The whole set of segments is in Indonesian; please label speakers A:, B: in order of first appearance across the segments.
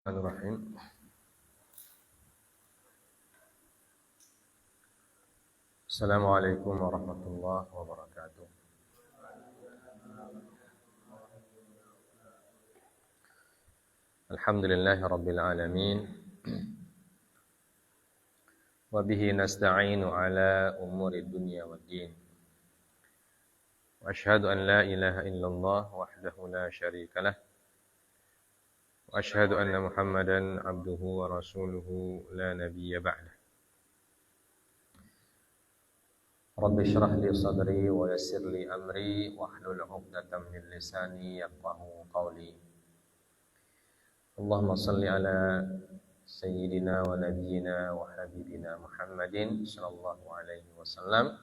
A: Bismillahirrahmanirrahim. Assalamualaikum warahmatullahi wabarakatuh. Alhamdulillahi rabbil alamin. Wa bihi nasta'inu ala umuri dunya waddin. Wa asyhadu an la ilaha illallah wahdahu la syarika lah. Wa asyhadu anna Muhammadan abduhu wa rasuluhu la nabiyya ba'dah. Rabbi syrah li sadri wa yassir li amri wahlul 'uqdatam min lisani yafqahu qawli. Allahumma salli ala sayyidina wa nabiyyina wa habibina Muhammadin sallallahu alaihi wasallam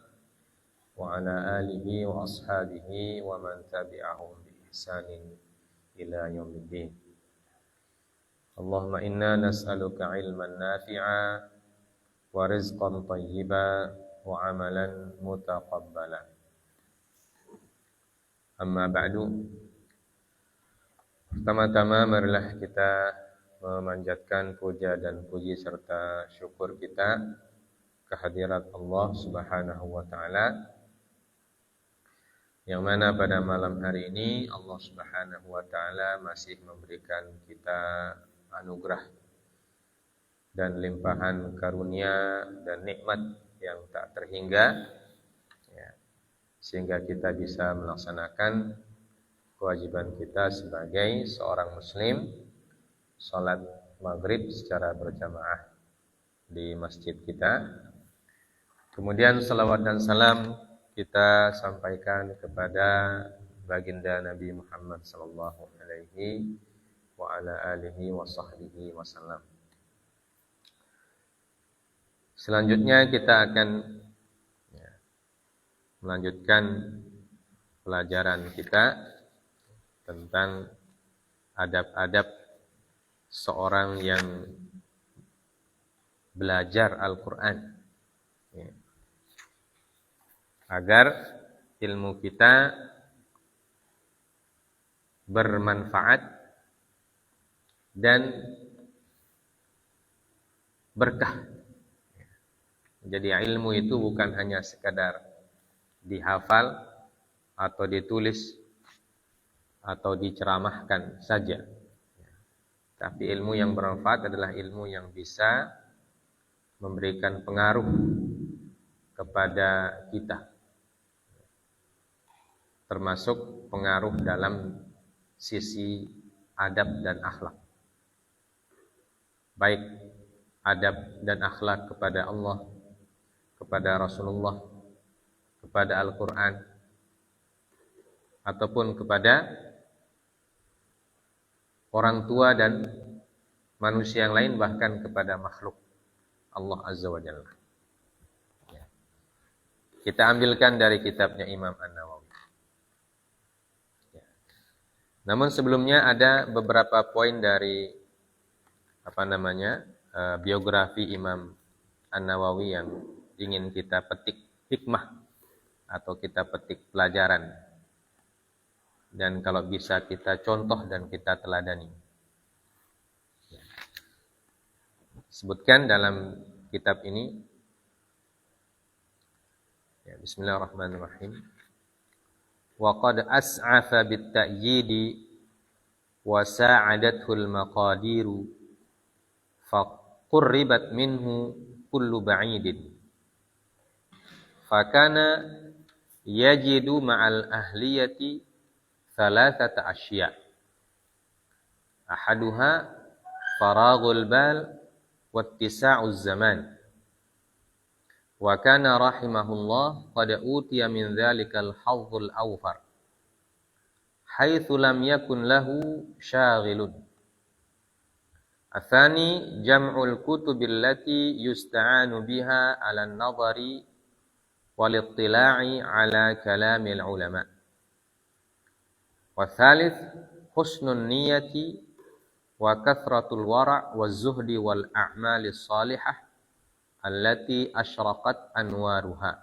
A: wa ala alihi wa ashabihi wa man tabi'ahum bi ihsanin ila yaumiddin. Allahumma inna nas'aluka ilman nafi'a wa rizqan thayyiba wa amalan mutaqabbala. Amma ba'du. Pertama-tama marilah kita memanjatkan puja dan puji serta syukur kita kehadirat Allah Subhanahu wa taala, yang mana pada malam hari ini Allah Subhanahu wa taala masih memberikan kita anugerah dan limpahan karunia dan nikmat yang tak terhingga, ya, sehingga kita bisa melaksanakan kewajiban kita sebagai seorang muslim, salat maghrib secara berjamaah di masjid kita. Kemudian salawat dan salam kita sampaikan kepada baginda Nabi Muhammad sallallahu alaihi wa ala alihi wa sahbihi wasallam. Selanjutnya kita akan melanjutkan pelajaran kita tentang adab-adab seorang yang belajar Al-Quran, agar ilmu kita bermanfaat dan berkah. Jadi ilmu itu bukan hanya sekadar dihafal atau ditulis atau diceramahkan saja. Tapi ilmu yang bermanfaat adalah ilmu yang bisa memberikan pengaruh kepada kita, termasuk pengaruh dalam sisi adab dan akhlak. Baik adab dan akhlak kepada Allah, kepada Rasulullah, kepada Al-Quran, ataupun kepada orang tua dan manusia yang lain, bahkan kepada makhluk Allah Azza wa Jalla. Kita ambilkan dari kitabnya Imam An-Nawawi. Namun sebelumnya ada beberapa poin dari biografi Imam An-Nawawi yang ingin kita petik hikmah atau kita petik pelajaran, dan kalau bisa kita contoh dan kita teladani. Sebutkan dalam kitab ini, Bismillahirrahmanirrahim. Wa qad as'afa bit-ta'yidi wa sa'adathu al-maqadiru fa qurribat minhu kullu ba'idin. Fa kana yajidu ma'al ahliyati thalathata asya'. Ahaduha faraghul bal wattisa'uz zaman. Wa kana rahimahullah qad utiya min dzalikal hazzul awfar haitsu lam yakun lahu syaghilun. Atsani jam'ul kutubil lati yusta'anu biha 'ala an-nadhari wal ittila'i 'ala kalamil ulama. Wa tsalits husnun niyyati wa kathratul wara' waz zuhdi wal a'malis salihah allati asyraqat anwaruha.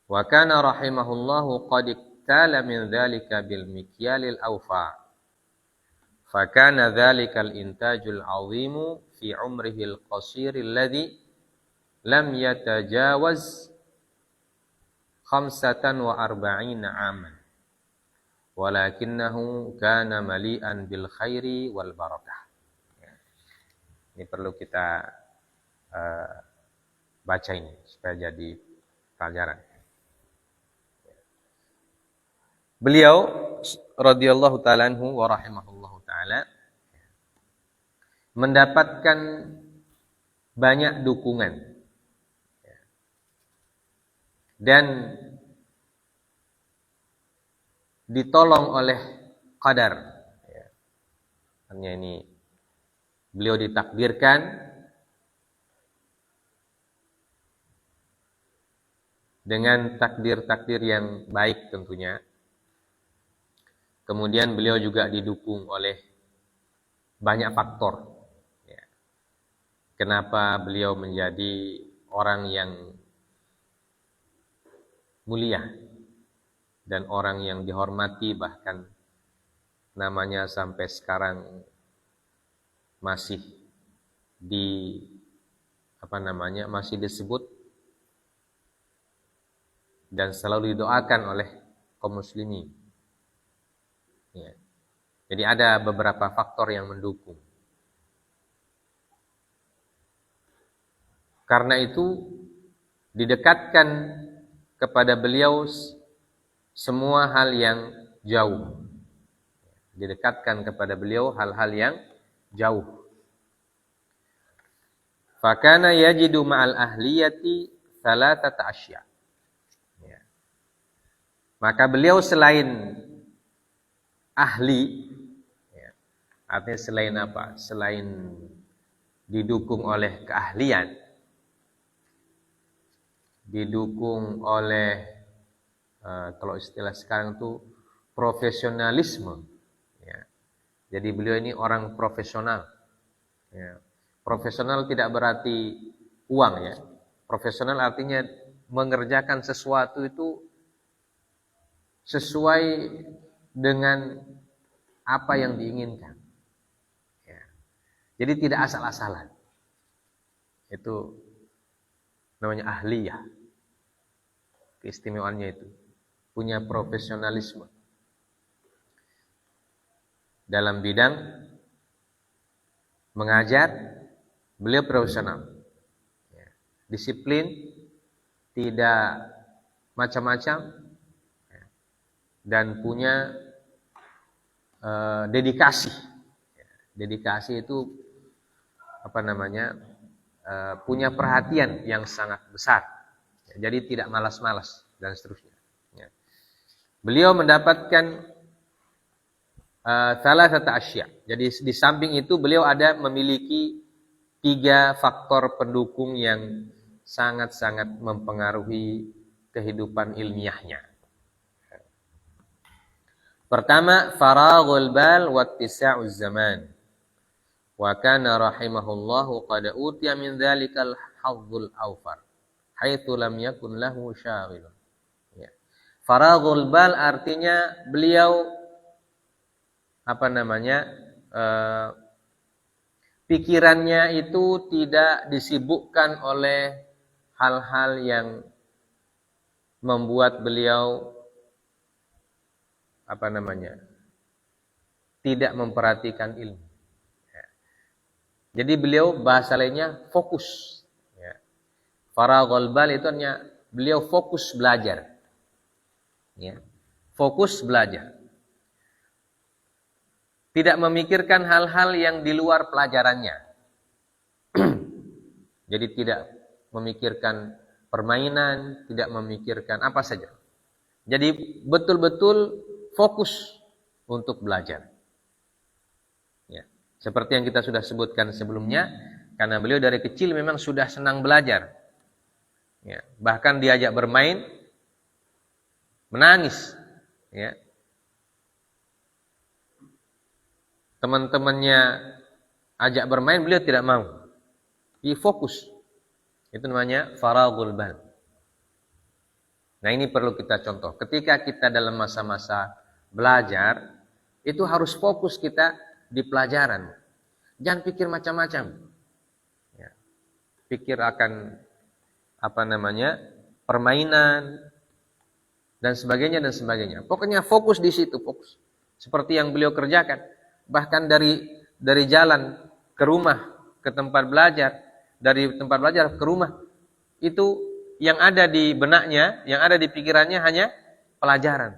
A: Wa kana rahimahullahu qad iktala min dzalika bil mikyalil awfa Fakana dzalikal intajul 'azimu fi umrihil qasiril ladzi lam yatajawaz 45 aman. Walakinnahu kana mali'an bil khairi wal barakah. Ini perlu kita baca ini supaya jadi pelajaran. Beliau radhiyallahu ta'ala anhu wa rahimahullahu ta'ala mendapatkan banyak dukungan dan ditolong oleh qadar. Artinya ini beliau ditakdirkan dengan takdir-takdir yang baik tentunya. Kemudian beliau juga didukung oleh banyak faktor. Kenapa beliau menjadi orang yang mulia dan orang yang dihormati, bahkan namanya sampai sekarang masih masih disebut dan selalu didoakan oleh kaum muslimin. Ya. Jadi ada beberapa faktor yang mendukung. Karena itu didekatkan kepada beliau semua hal yang jauh. Didekatkan kepada beliau hal-hal yang jauh. Fakana yajidu ma'al ahliyati thalathata asya. Ya. Maka beliau selain ahli, ya, artinya selain apa? Selain didukung oleh keahlian, didukung oleh kalau istilah sekarang itu profesionalisme. Ya. Jadi beliau ini orang profesional. Ya. Profesional tidak berarti uang ya. Profesional artinya mengerjakan sesuatu itu sesuai dengan apa yang diinginkan. Ya. Jadi tidak asal-asalan. Itu namanya ahliyah. Keistimewaannya itu. Punya profesionalisme. Dalam bidang mengajar, beliau profesional. Ya. Disiplin, tidak macam-macam. Dan punya dedikasi. Dedikasi itu punya perhatian yang sangat besar. Jadi tidak malas-malas dan seterusnya. Beliau mendapatkan thalathata asya. Jadi di samping itu beliau memiliki 3 faktor pendukung yang sangat-sangat mempengaruhi kehidupan ilmiahnya. Pertama, faraghul bal wa ittisa'uz zaman. Wa kana rahimahullahu qad utiya min dzalikal hazzul awfar, haitsu lam yakun lahu syaghilun. Ya. Faraghul bal artinya beliau pikirannya itu tidak disibukkan oleh hal-hal yang membuat beliau tidak memperhatikan ilmu. Ya. Jadi beliau bahasa lainnya fokus. Ya. Faraghul bal itu artinya beliau fokus belajar. Ya. Fokus belajar. Tidak memikirkan hal-hal yang di luar pelajarannya. Jadi tidak memikirkan permainan, tidak memikirkan apa saja. Jadi betul-betul fokus untuk belajar. Ya. Seperti yang kita sudah sebutkan sebelumnya, karena beliau dari kecil memang sudah senang belajar. Ya. Bahkan diajak bermain, menangis. Ya. Teman-temannya ajak bermain, beliau tidak mau. Dia fokus. Itu namanya faraghul bal. Nah ini perlu kita contoh. Ketika kita dalam masa-masa belajar, itu harus fokus kita di pelajaran. Jangan pikir macam-macam. Ya. Pikir akan permainan dan sebagainya dan sebagainya. Pokoknya fokus di situ, fokus. Seperti yang beliau kerjakan. Bahkan dari jalan ke rumah, ke tempat belajar, dari tempat belajar ke rumah, itu yang ada di benaknya, yang ada di pikirannya hanya pelajaran.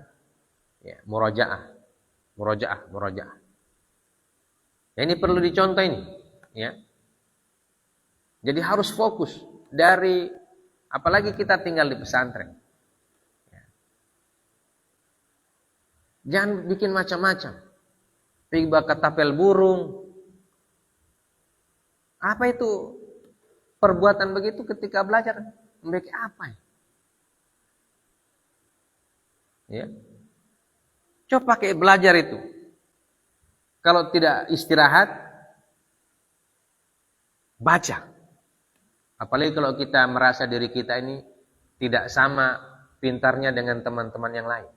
A: Ya, murojaah. Ya, ini perlu dicontoh ini, ya. Jadi harus fokus dari, apalagi kita tinggal di pesantren. Ya. Jangan bikin macam-macam. Pergi ke tapel burung. Apa itu perbuatan begitu ketika belajar? Mereka apa? Ya. Coba pakai belajar itu. Kalau tidak istirahat, baca. Apalagi kalau kita merasa diri kita ini tidak sama pintarnya dengan teman-teman yang lain.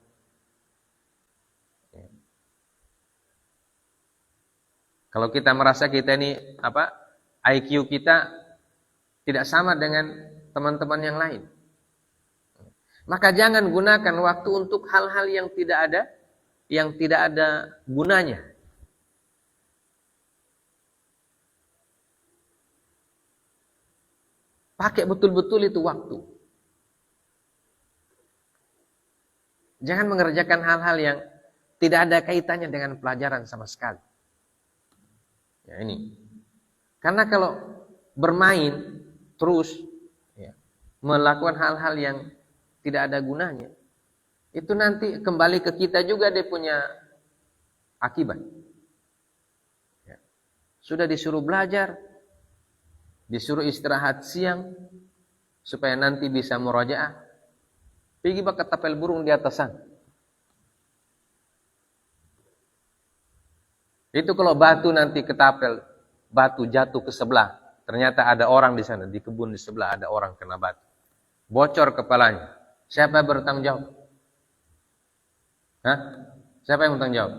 A: Ya. Kalau kita merasa kita ini IQ kita tidak sama dengan teman-teman yang lain, maka jangan gunakan waktu untuk hal-hal yang tidak ada gunanya. Pakai betul-betul itu waktu. Jangan mengerjakan hal-hal yang tidak ada kaitannya dengan pelajaran sama sekali. Ya, ini. Karena kalau bermain terus, ya, melakukan hal-hal yang tidak ada gunanya, itu nanti kembali ke kita juga dia punya akibat. Ya. Sudah disuruh belajar, disuruh istirahat siang supaya nanti bisa murojaah, pergi ke tapel burung di atasan. Itu kalau batu nanti ketapel, batu jatuh ke sebelah, ternyata ada orang di sana, di kebun di sebelah ada orang kena batu, bocor kepalanya. Siapa yang bertanggung jawab? Siapa yang bertanggung jawab?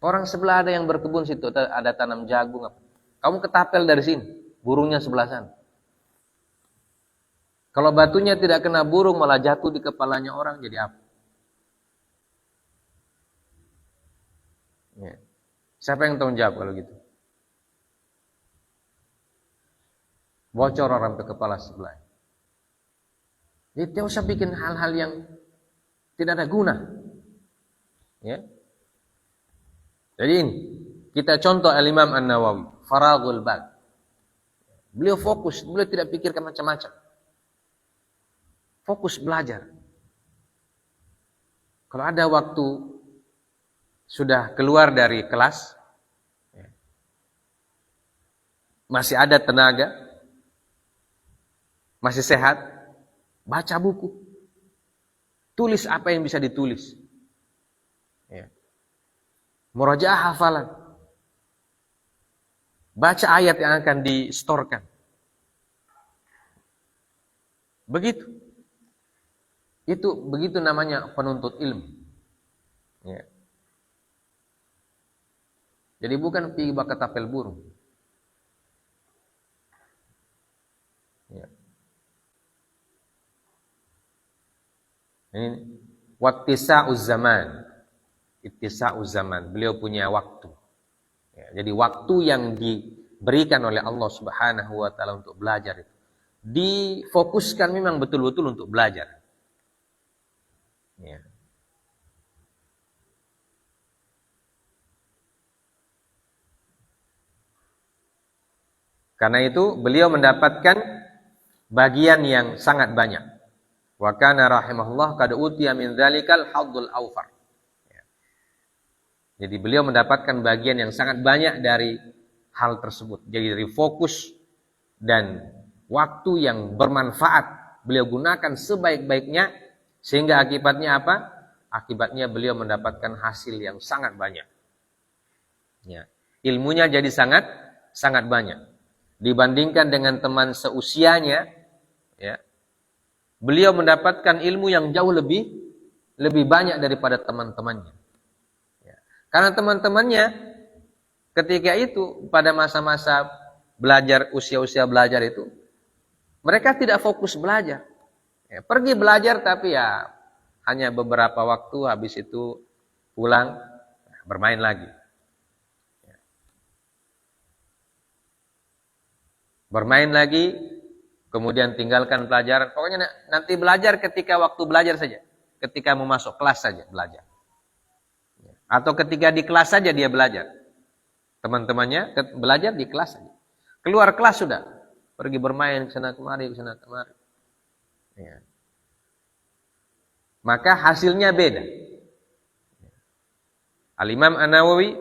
A: Orang sebelah ada yang berkebun situ, ada tanam jagung. Kamu ketapel dari sini, burungnya sebelah sana. Kalau batunya tidak kena burung, malah jatuh di kepalanya orang, jadi apa? Ya. Siapa yang tanggung jawab kalau gitu? Bocor orang ke kepala sebelah. Jadi tidak usah bikin hal-hal yang tidak ada guna. Ya. Jadi ini, kita contoh Al-Imam An-Nawawi, Faraghul Bal. Beliau fokus, beliau tidak pikirkan macam-macam. Fokus belajar. Kalau ada waktu sudah keluar dari kelas, masih ada tenaga, masih sehat, baca buku. Tulis apa yang bisa ditulis. Ya. Murojaah hafalan. Baca ayat yang akan distorkan. Begitu. Begitu namanya penuntut ilmu. Ya. Jadi bukan pergi ke tapel burung. Ya. Ini wattisa'uz zaman. Ittisa'uz zaman. Beliau punya waktu. Ya, jadi waktu yang diberikan oleh Allah Subhanahu wa taala untuk belajar itu difokuskan memang betul-betul untuk belajar. Ya. Karena itu beliau mendapatkan bagian yang sangat banyak. Wa kana rahimahullah qad utiya min dzalikal hadzul awfar. Jadi beliau mendapatkan bagian yang sangat banyak dari hal tersebut. Jadi dari fokus dan waktu yang bermanfaat beliau gunakan sebaik-baiknya, sehingga akibatnya apa? Akibatnya beliau mendapatkan hasil yang sangat banyak. Ya. Ilmunya jadi sangat banyak. Dibandingkan dengan teman seusianya, ya, beliau mendapatkan ilmu yang jauh lebih lebih banyak daripada teman-temannya. Ya. Karena teman-temannya ketika itu pada masa-masa belajar, usia-usia belajar itu, mereka tidak fokus belajar. Ya, pergi belajar tapi ya hanya beberapa waktu, habis itu pulang bermain lagi. Ya. Bermain lagi, kemudian tinggalkan pelajaran. Pokoknya nanti belajar ketika waktu belajar saja. Ketika mau masuk kelas saja belajar. Atau ketika di kelas saja dia belajar. Teman-temannya belajar di kelas saja. Keluar kelas sudah. Pergi bermain ke sana kemari, ke sana kemari. Ya. Maka hasilnya beda. Al-Imam An-Nawawi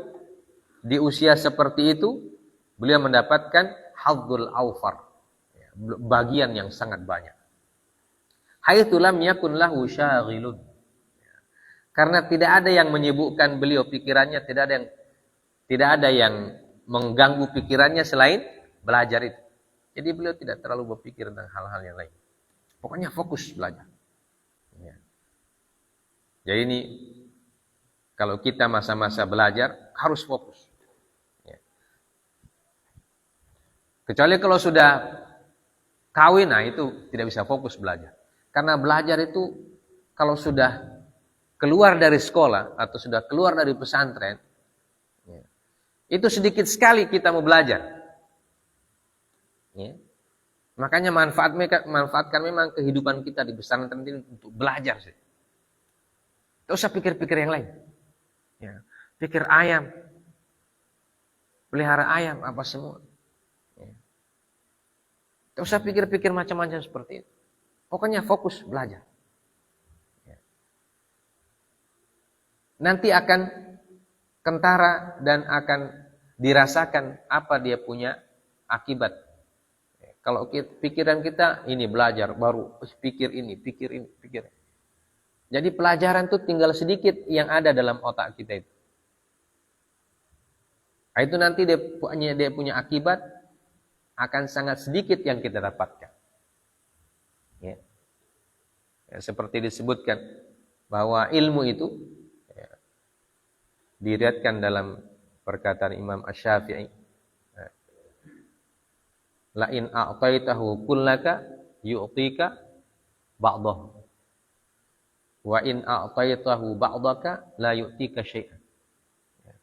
A: di usia seperti itu, beliau mendapatkan hadzul awfar. Bagian yang sangat banyak. Haitsu lam yakun lahu syaghilun. Karena tidak ada yang menyibukkan beliau pikirannya, tidak ada yang mengganggu pikirannya selain belajar itu. Jadi beliau tidak terlalu berpikir tentang hal-hal yang lain. Pokoknya fokus belajar. Ya. Jadi ini kalau kita masa-masa belajar harus fokus. Ya. Kecuali kalau sudah kawin, nah itu tidak bisa fokus belajar. Karena belajar itu kalau sudah keluar dari sekolah atau sudah keluar dari pesantren, ya, itu sedikit sekali kita mau belajar. Ya. Makanya manfaatkan memang kehidupan kita di pesantren ini untuk belajar sih. Tidak usah pikir-pikir yang lain. Ya. Pikir ayam, pelihara ayam apa semua. Ya. Tidak usah pikir-pikir macam-macam seperti itu. Pokoknya fokus belajar. Ya. Nanti akan kentara dan akan dirasakan apa dia punya akibat. Ya. Kalau pikiran kita ini belajar baru pikir ini, pikir ini, pikir. Jadi pelajaran itu tinggal sedikit yang ada dalam otak kita itu. Nah, itu nanti dia punya akibat akan sangat sedikit yang kita dapatkan. Ya. Ya, seperti disebutkan bahwa ilmu itu ya, diriatkan dalam perkataan Imam Asy-Syafi'i, ya, la in a'taitahu kullaka yu'tika ba'dahu wa in a'taitahu ba'daka la yu'tika syai'an. Ya.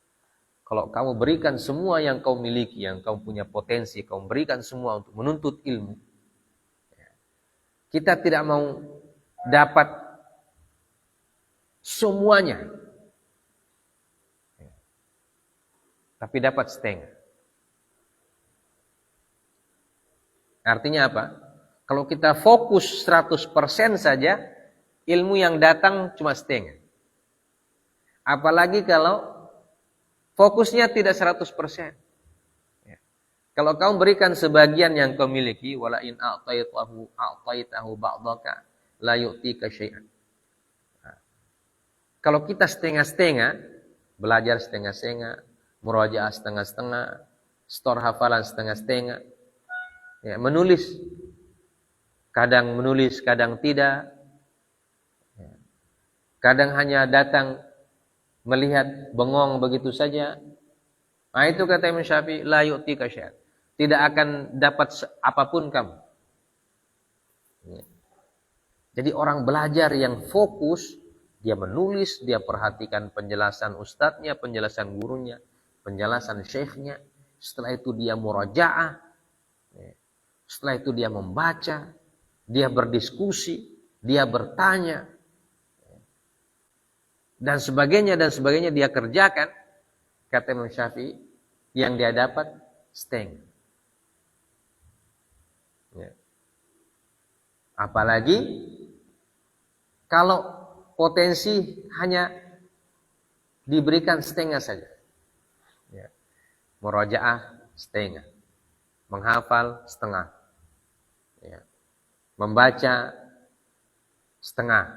A: Kalau kamu berikan semua yang kau miliki, yang kau punya potensi, kau berikan semua untuk menuntut ilmu, kita tidak mau dapat semuanya. Tapi dapat setengah. Artinya apa? Kalau kita fokus 100% saja, ilmu yang datang cuma setengah. Apalagi kalau fokusnya tidak 100%. Kalau kamu berikan sebagian yang kau miliki, wala in a'taitahu ba'daka la yu'tika syai'an. Kalau kita setengah-setengah, belajar setengah-setengah, murajaah setengah-setengah, stor hafalan setengah-setengah, ya, menulis kadang tidak, ya, kadang hanya datang melihat bengong begitu saja. Nah itu kata Imam Syafi'i, la yu'tika syai'an. Tidak akan dapat apapun kamu. Ya. Jadi orang belajar yang fokus, dia menulis, dia perhatikan penjelasan ustadznya, penjelasan gurunya, penjelasan syekhnya. Setelah itu dia murajaah. Ya. Setelah itu dia membaca, dia berdiskusi, dia bertanya. Ya. Dan sebagainya dia kerjakan. Kata Imam Syafi'i, yang dia dapat setengah. Ya. Apalagi kalau potensi hanya diberikan setengah saja. Ya. Murajaah setengah. Menghafal setengah. Ya. Membaca setengah.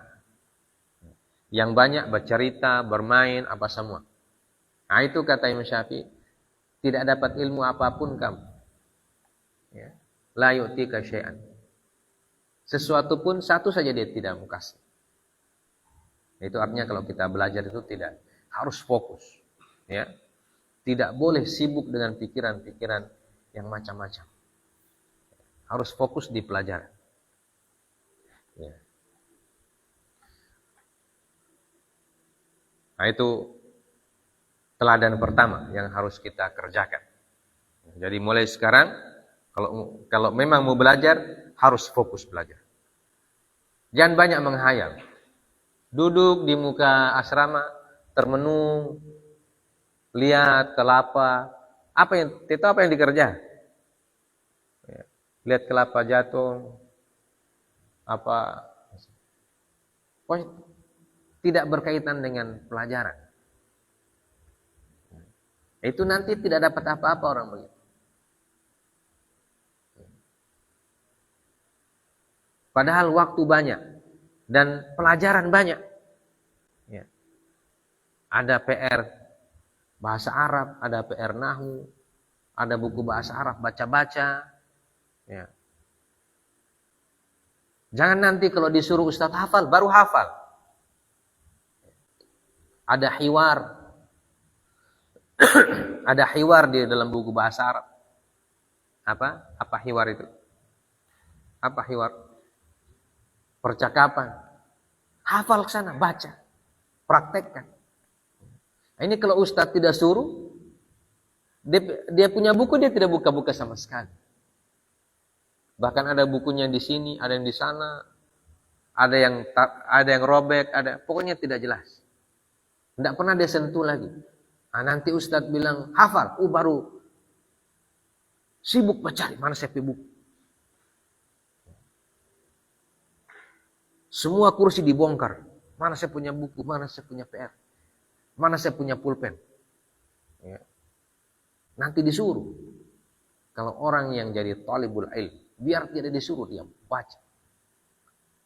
A: Yang banyak bercerita, bermain, apa semua. Nah itu kata Imam Syafi'i, tidak dapat ilmu apapun kamu. Ya. La yu'tika syai'an. Sesuatu pun satu saja dia tidak mau kasih. Itu artinya kalau kita belajar itu tidak harus fokus, ya. Tidak boleh sibuk dengan pikiran-pikiran yang macam-macam. Harus fokus di pelajaran. Ya. Nah, itu teladan pertama yang harus kita kerjakan. Jadi mulai sekarang, kalau memang mau belajar, harus fokus belajar. Jangan banyak menghayal. Duduk di muka asrama, termenung, lihat kelapa. Apa yang dikerja? Ya. Lihat kelapa jatuh, apa? Tidak berkaitan dengan pelajaran. Itu nanti tidak dapat apa-apa orang begitu. Padahal waktu banyak dan pelajaran banyak. Ya. Ada PR bahasa Arab, ada PR nahwu, ada buku bahasa Arab baca-baca. Ya. Jangan nanti kalau disuruh Ustadz hafal, baru hafal. Ada hiwar. Ada hiwar di dalam buku bahasa Arab. Apa hiwar itu? Apa hiwar? Percakapan. Hafal ke sana, baca. Praktekkan. Nah, ini kalau Ustadz tidak suruh, dia punya buku, dia tidak buka-buka sama sekali. Bahkan ada bukunya di sini, ada yang di sana, ada yang robek, pokoknya tidak jelas. Tidak pernah dia sentuh lagi. Nah, nanti Ustadz bilang hafal, baru sibuk mencari mana saya punya buku. Semua kursi dibongkar. Mana saya punya buku, mana saya punya PR, mana saya punya pulpen. Ya. Nanti disuruh. Kalau orang yang jadi talibul ilm, biar tidak disuruh, dia baca.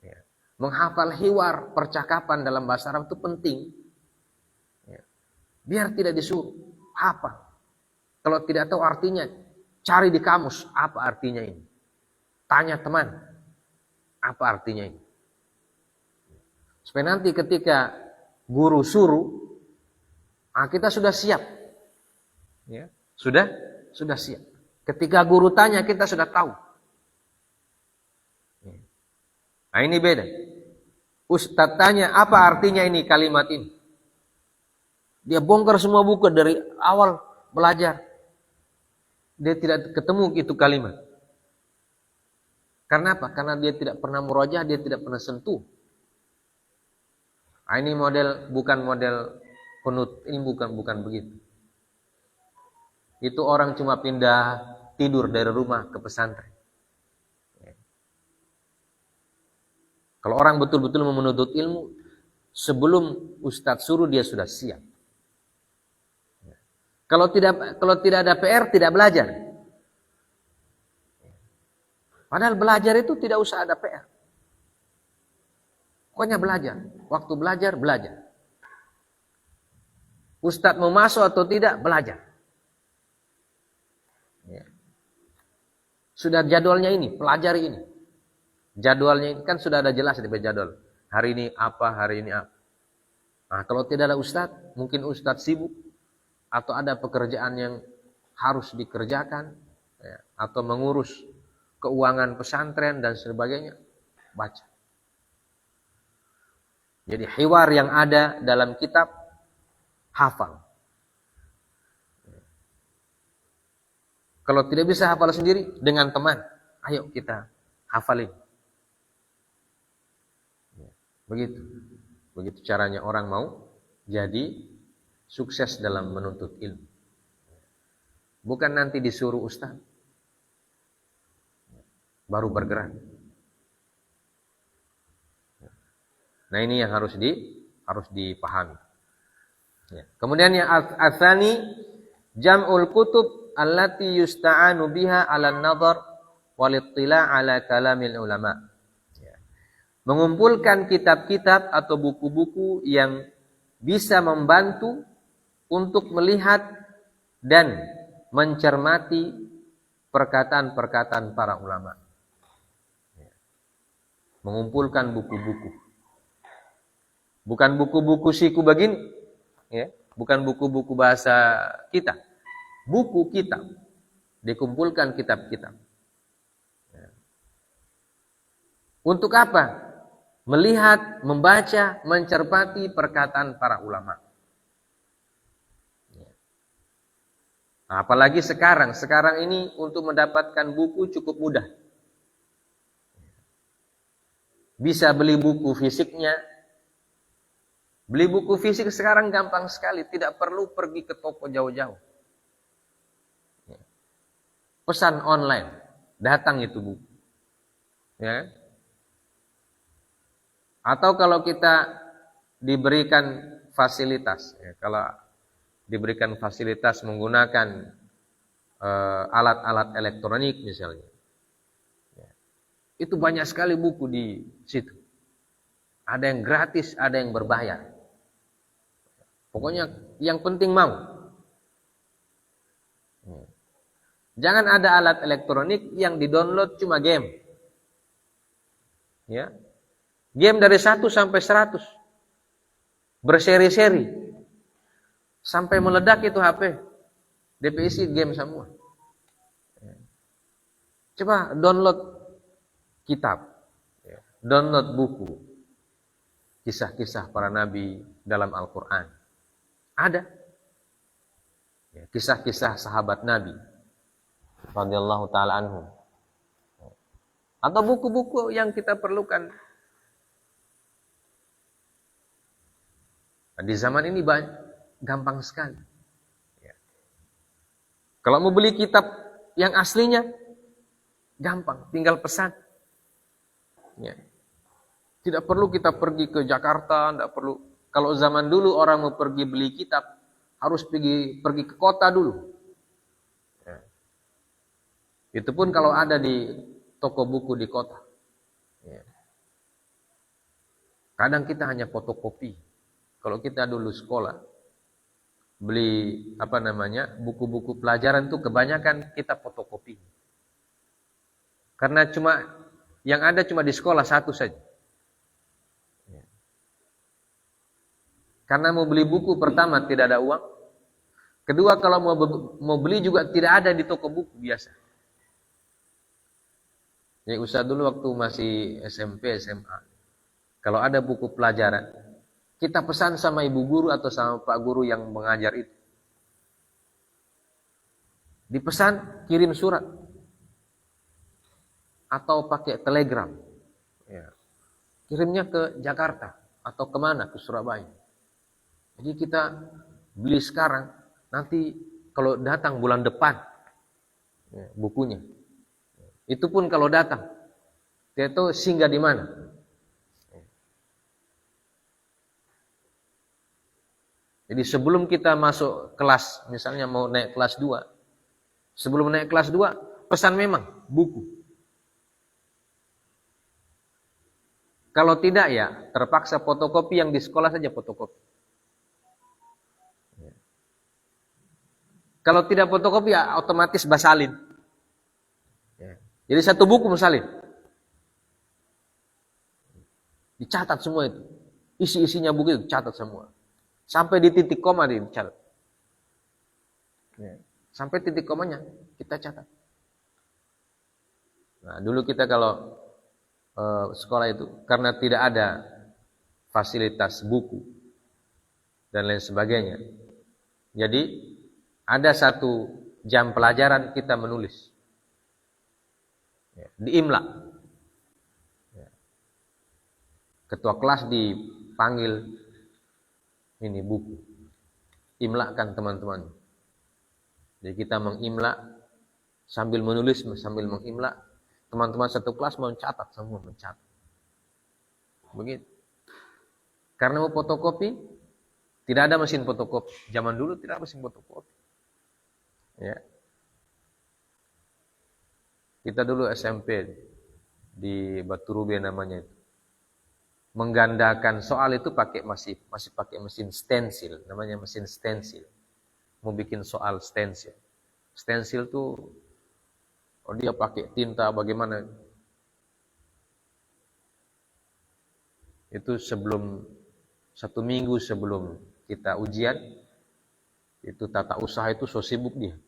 A: Ya. Menghafal hiwar, percakapan dalam bahasa Arab itu penting. Ya. Biar tidak disuruh, hafal. Kalau tidak tahu artinya, cari di kamus, apa artinya ini. Tanya teman, apa artinya ini. Supaya nanti ketika guru suruh, kita sudah siap. Ya. Sudah siap. Ketika guru tanya, kita sudah tahu. Nah, ini beda. Ustadz tanya, apa artinya ini kalimat ini? Dia bongkar semua buku dari awal belajar. Dia tidak ketemu itu kalimat. Karena apa? Karena dia tidak pernah murojaah, dia tidak pernah sentuh. Nah, ini bukan model kunut, ini bukan begitu. Itu orang cuma pindah tidur dari rumah ke pesantren. Kalau orang betul-betul mau menuntut ilmu, sebelum Ustadz suruh dia sudah siap. Kalau tidak ada PR, tidak belajar. Padahal belajar itu tidak usah ada PR. Pokoknya belajar. Waktu belajar. Ustadz mau masuk atau tidak, belajar. Ya. Sudah jadwalnya ini, pelajari ini. Jadwalnya ini kan sudah ada jelas di jadwal. Hari ini apa, hari ini apa. Nah, kalau tidak ada ustadz, mungkin ustadz sibuk. Atau ada pekerjaan yang harus dikerjakan. Ya, atau mengurus keuangan pesantren dan sebagainya. Baca. Jadi hiwar yang ada dalam kitab, hafal. Kalau tidak bisa hafal sendiri, dengan teman. Ayo kita hafalin. Begitu caranya orang mau jadi sukses dalam menuntut ilmu. Bukan nanti disuruh ustaz, baru bergerak. Nah, ini yang harus dipahami. Ya. Kemudian yang atsani jam'ul kutub allati yusta'anu biha 'ala an-nadhar wal ittila' 'ala kalamil ulama. Ya. Mengumpulkan kitab-kitab atau buku-buku yang bisa membantu untuk melihat dan mencermati perkataan-perkataan para ulama. Ya. Mengumpulkan buku-buku. Bukan buku-buku siku begini, ya. Bukan buku-buku bahasa kita. Buku kitab. Dikumpulkan kitab-kitab. Ya. Untuk apa? Melihat, membaca, mencermati perkataan para ulama. Ya. Nah, apalagi sekarang ini untuk mendapatkan buku cukup mudah. Bisa beli buku fisiknya. Beli buku fisik sekarang gampang sekali, tidak perlu pergi ke toko jauh-jauh. Pesan online, datang itu buku. Ya. Atau kalau kita diberikan fasilitas, ya, kalau diberikan fasilitas menggunakan alat-alat elektronik misalnya, ya, itu banyak sekali buku di situ. Ada yang gratis, ada yang berbayar. Pokoknya yang penting mau. Jangan ada alat elektronik yang didownload cuma game. Ya. Game dari 1 sampai 100. Berseri-seri. Sampai meledak itu HP. DPI game semua. Coba download kitab. Download buku. Kisah-kisah para nabi dalam Al-Quran. Ada. Kisah-kisah sahabat nabi radhiyallahu ta'ala anhum. Atau buku-buku yang kita perlukan. Di zaman ini gampang sekali. Ya. Kalau mau beli kitab yang aslinya, gampang, tinggal pesan. Ya. Tidak perlu kita pergi ke Jakarta, tidak perlu. Kalau zaman dulu orang mau pergi beli kitab, harus pergi ke kota dulu. Ya. Itu pun kalau ada di toko buku di kota. Ya. Kadang kita hanya fotokopi. Kalau kita dulu sekolah, beli buku-buku pelajaran itu kebanyakan kita fotokopi. Karena yang ada cuma di sekolah satu saja. Karena mau beli buku pertama tidak ada uang. Kedua kalau mau beli juga tidak ada di toko buku biasa. Jadi usah dulu waktu masih SMP, SMA. Kalau ada buku pelajaran, kita pesan sama ibu guru atau sama pak guru yang mengajar itu. Dipesan, kirim surat. Atau pakai telegram. Ya. Kirimnya ke Jakarta. Atau kemana? Ke Surabaya. Jadi kita beli sekarang. Nanti kalau datang bulan depan. Ya, bukunya. Itu pun kalau datang. Dia itu singgah di mana? Jadi sebelum kita masuk kelas, misalnya mau naik kelas 2, sebelum naik kelas 2, pesan memang buku. Kalau tidak ya, terpaksa fotokopi yang di sekolah saja fotokopi. Kalau tidak fotokopi ya otomatis basalin. Jadi satu buku salin. Dicatat semua itu. Isi-isinya buku itu catat semua. Sampai di titik koma dicatat. Sampai titik komanya kita catat. Nah, dulu kita kalau sekolah itu karena tidak ada fasilitas buku dan lain sebagainya. Jadi ada satu jam pelajaran kita menulis. Di imla. Ketua kelas dipanggil ini buku. Imlakan teman-teman. Jadi kita mengimla sambil menulis, sambil mengimla. Teman-teman satu kelas mencatat semua, mencatat. Begitu. Karena mau fotokopi, tidak ada mesin fotokopi. Zaman dulu tidak ada mesin fotokopi. Ya. Kita dulu SMP di Batu Rube namanya itu. Menggandakan soal itu masih pakai mesin stensil, namanya mesin stensil. Mau bikin soal stensil. Stensil tuh dia pakai tinta bagaimana? Itu sebelum 1 minggu sebelum kita ujian, itu tata usaha itu so sibuk dia.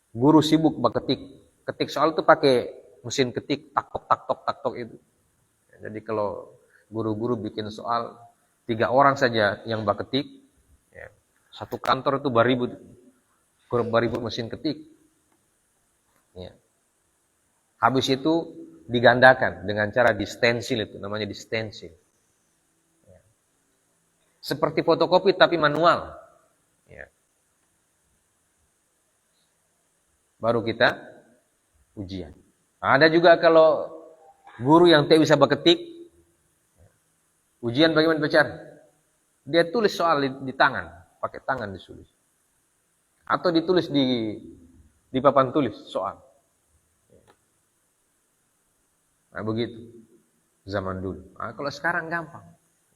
A: Guru sibuk ketik soal itu pakai mesin ketik, tak tok itu. Jadi kalau guru-guru bikin soal 3 orang saja yang ketik, ya, satu kantor itu baribu mesin ketik. Ya. Habis itu digandakan dengan cara distensil, itu namanya distensil. Ya. Seperti fotokopi tapi manual. Ya. Baru kita ujian. Ada juga kalau guru yang tidak bisa berketik, ujian bagaimana bicara? Dia tulis soal di tangan, pakai tangan ditulis. Atau ditulis di papan tulis soal. Nah, begitu zaman dulu. Nah, kalau sekarang gampang.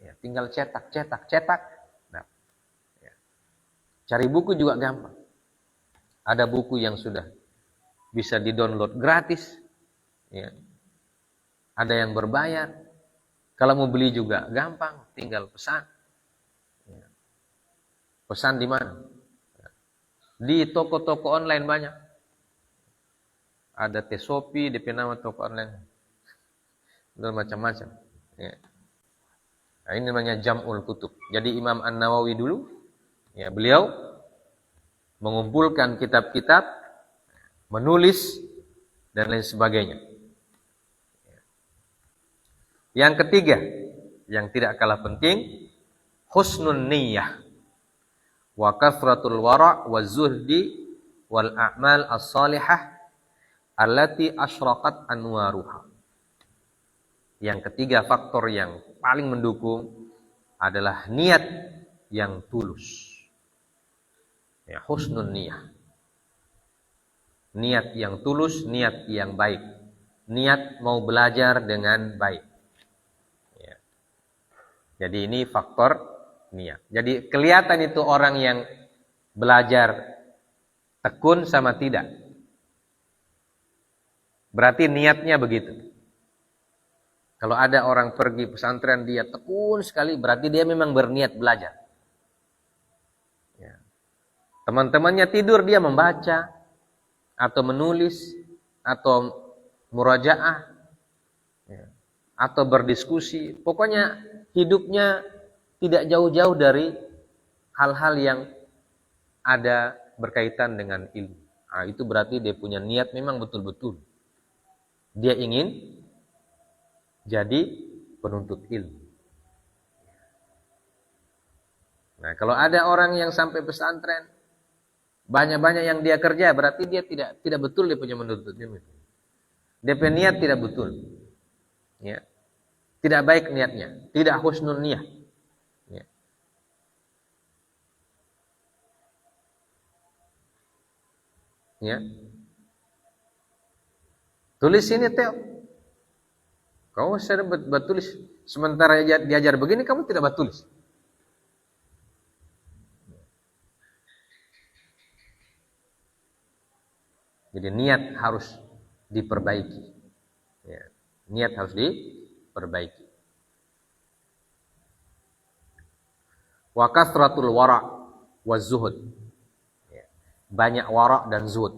A: Ya, tinggal cetak. Nah, ya. Cari buku juga gampang. Ada buku yang sudah bisa di-download gratis. Ya. Ada yang berbayar. Kalau mau beli juga gampang, tinggal pesan. Ya. Pesan di mana? Ya. Di toko-toko online banyak. Ada Shopee, DP nama toko online. Dan macam-macam. Ya. Nah, ini namanya Jam'ul Kutub. Jadi Imam An-Nawawi dulu, ya, beliau mengumpulkan kitab-kitab, menulis, dan lain sebagainya. Yang ketiga, yang tidak kalah penting, husnun niyyah wa kathratul wara' wa zuhdi wal a'mal as-salihah allati asyraqat anwaruha. Yang ketiga faktor yang paling mendukung adalah niat yang tulus. Ya, husnun niyyah. Niat yang tulus, niat yang baik. Niat mau belajar dengan baik. Ya. Jadi ini faktor niat. Jadi kelihatan itu orang yang belajar tekun sama tidak. Berarti niatnya begitu. Kalau ada orang pergi pesantren dia tekun sekali, berarti dia memang berniat belajar. Ya. Teman-temannya tidur, dia membaca, atau menulis, atau murajaah, ya, atau berdiskusi. Pokoknya hidupnya tidak jauh-jauh dari hal-hal yang ada berkaitan dengan ilmu. Nah, itu berarti dia punya niat memang betul-betul. Dia ingin jadi penuntut ilmu. Nah, kalau ada orang yang sampai pesantren, banyak-banyak yang dia kerja, berarti dia tidak betul dia punya menuntut ilmu. Dia punya niat tidak betul. Ya. Tidak baik niatnya, tidak husnul niyah. Ya. Ya. Tulis ini, Teo. Kamu sedang bertulis, sementara diajar begini kamu tidak bertulis. Jadi niat harus diperbaiki. Ya. Niat harus diperbaiki. Wa kathratul wara' wa zuhud. Ya. Banyak wara' dan zuhud.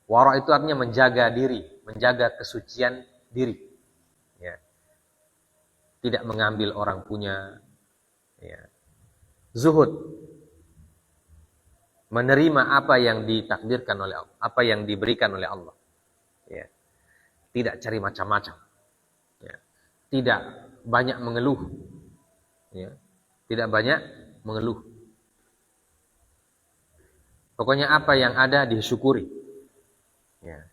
A: Wara' itu artinya menjaga diri, menjaga kesucian diri. Ya. Tidak mengambil orang punya. Ya. Zuhud, menerima apa yang ditakdirkan oleh Allah, apa yang diberikan oleh Allah. Ya. Tidak cari macam-macam. Ya. Tidak banyak mengeluh. Ya. Tidak banyak mengeluh. Pokoknya apa yang ada disyukuri. Ya.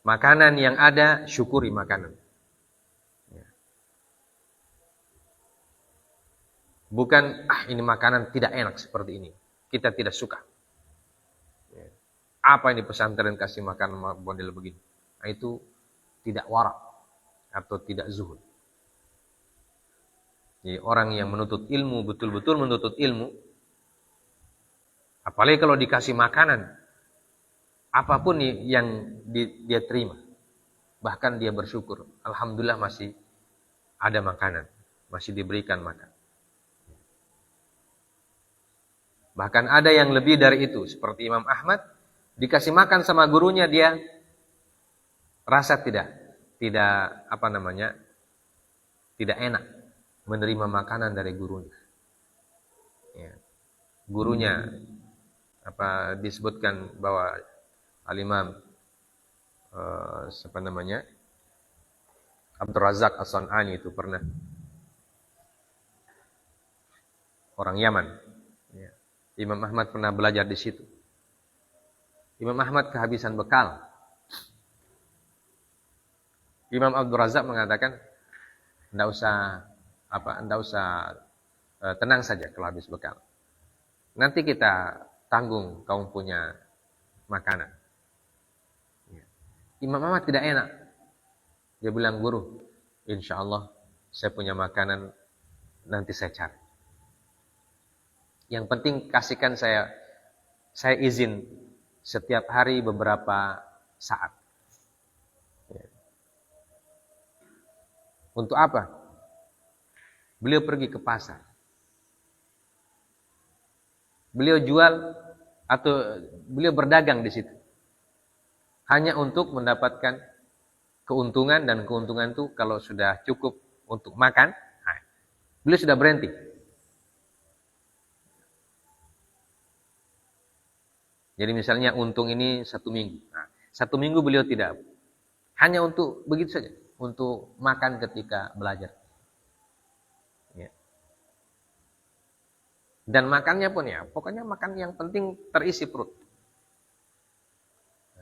A: Makanan yang ada, syukuri makanan. Bukan, ini makanan tidak enak seperti ini. Kita tidak suka. Apa ini pesantren kasih makan model begini? Nah, itu tidak wara atau tidak zuhud. Jadi orang yang menuntut ilmu, betul-betul menuntut ilmu, apalagi kalau dikasih makanan, apapun yang dia terima, bahkan dia bersyukur. Alhamdulillah masih ada makanan, masih diberikan makan. Bahkan ada yang lebih dari itu, seperti Imam Ahmad, dikasih makan sama gurunya, dia rasa tidak tidak enak menerima makanan dari gurunya. Ya. Gurunya disebutkan bahwa Al-Imam Abdul Razak As-San'ani itu pernah orang Yaman. Ya. Imam Ahmad pernah belajar di situ. Imam Ahmad kehabisan bekal. Imam Abdul Razak mengatakan, enggak usah tenang saja kalau habis bekal. Nanti kita tanggung kamu punya makanan. Ya. Imam Ahmad tidak enak. Dia bilang, guru, insya Allah saya punya makanan, nanti saya cari. Yang penting kasihkan saya izin setiap hari beberapa saat. Ya. Untuk apa? Beliau pergi ke pasar. Beliau jual atau beliau berdagang di situ. Hanya untuk mendapatkan keuntungan, dan keuntungan itu kalau sudah cukup untuk makan, beliau sudah berhenti. Jadi misalnya untung ini 1 minggu. 1 minggu beliau tidak. Hanya untuk begitu saja. Untuk makan ketika belajar. Ya. Dan makannya pun pokoknya makan yang penting terisi perut.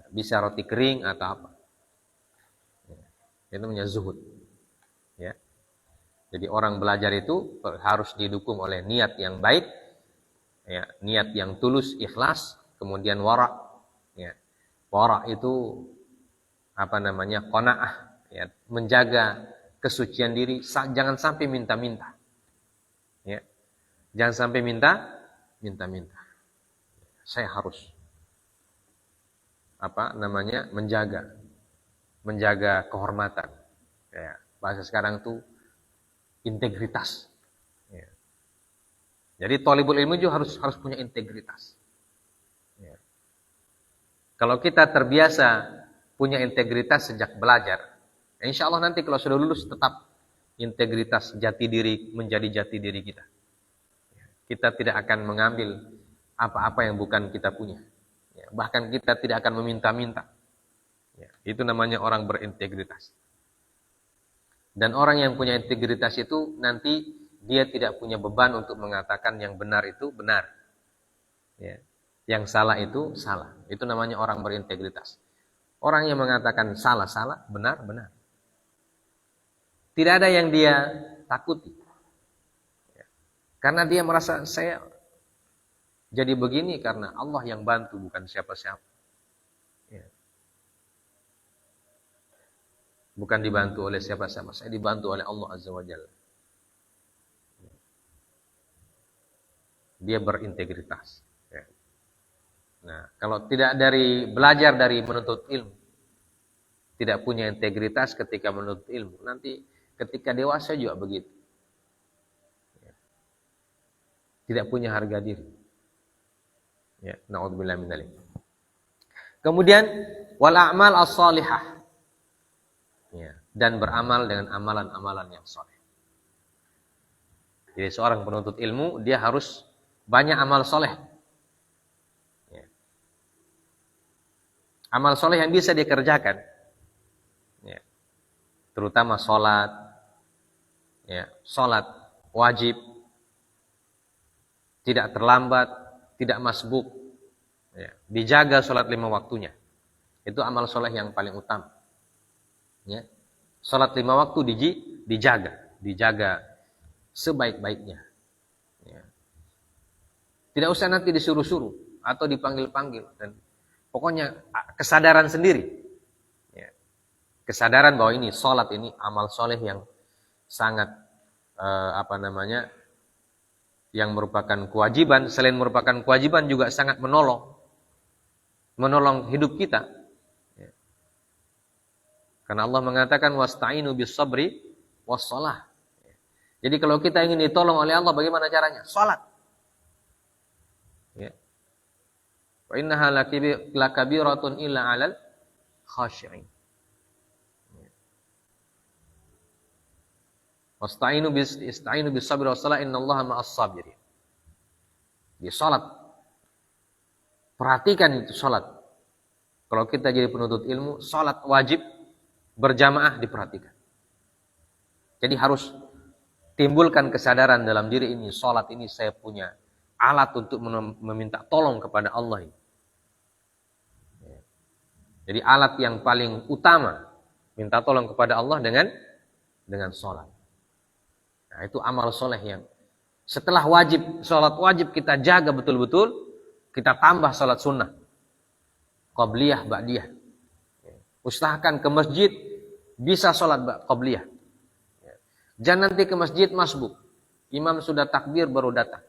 A: Bisa roti kering atau apa. Itu namanya zuhud. Ya. Jadi orang belajar itu harus didukung oleh niat yang baik, ya, niat yang tulus, ikhlas, kemudian wara'. Ya. Wara' itu qanaah, ya, menjaga kesucian diri, jangan sampai minta-minta. Ya. Jangan sampai minta-minta. Saya harus menjaga kehormatan. Ya, bahasa sekarang tuh integritas. Ya. Jadi thalibul ilmu juga harus punya integritas. Ya. Kalau kita terbiasa punya integritas sejak belajar, insya Allah nanti kalau sudah lulus tetap integritas jati diri menjadi jati diri kita. Ya. Kita tidak akan mengambil apa-apa yang bukan kita punya. Ya. Bahkan kita tidak akan meminta-minta. Ya, itu namanya orang berintegritas. Dan orang yang punya integritas itu nanti dia tidak punya beban untuk mengatakan yang benar itu benar. Ya. Yang salah itu salah. Itu namanya orang berintegritas. Orang yang mengatakan salah, benar. Tidak ada yang dia takuti. Ya. Karena dia merasa saya jadi begini karena Allah yang bantu, bukan siapa-siapa. Ya. Bukan dibantu oleh siapa-siapa, saya dibantu oleh Allah Azza wa Jalla. Dia berintegritas. Ya. Nah, kalau tidak belajar dari menuntut ilmu, tidak punya integritas ketika menuntut ilmu, nanti ketika dewasa juga begitu. Ya. Tidak punya harga diri. Ya, na'udzubillah min dzalik. Kemudian wal a'mal as-shalihah. Ya, dan beramal dengan amalan-amalan yang saleh. Jadi seorang penuntut ilmu dia harus banyak amal soleh. Ya. Amal soleh yang bisa dikerjakan, ya. Terutama sholat, ya, sholat wajib, tidak terlambat, tidak masbuk, ya. Dijaga sholat 5 waktunya. Itu amal soleh yang paling utama. Ya. Salat 5 waktu dijaga sebaik-baiknya. Ya. Tidak usah nanti disuruh-suruh atau dipanggil-panggil, dan pokoknya kesadaran sendiri. Ya. Kesadaran bahwa ini salat ini amal soleh yang sangat yang merupakan kewajiban, selain merupakan kewajiban juga sangat menolong hidup kita. Karena Allah mengatakan wasta'inu bis sabri was shalah. Jadi kalau kita ingin ditolong oleh Allah, bagaimana caranya? Salat. Ya. Wa innaha lakabiratun illa 'alal khashi'in. Ista'inu bis sabri was salah innallaha ma'as sabirin. Di salat. Perhatikan itu salat. Kalau kita jadi penuntut ilmu, salat wajib berjamaah diperhatikan. Jadi harus timbulkan kesadaran dalam diri ini, salat ini saya punya alat untuk meminta tolong kepada Allah. Jadi alat yang paling utama minta tolong kepada Allah dengan salat. Nah, itu amal soleh yang setelah salat wajib kita jaga betul-betul, kita tambah salat sunnah. Qabliyah, ba'diyah. Usahakan ke masjid bisa salat qabliyah. Jangan nanti ke masjid masbuk. Imam sudah takbir baru datang.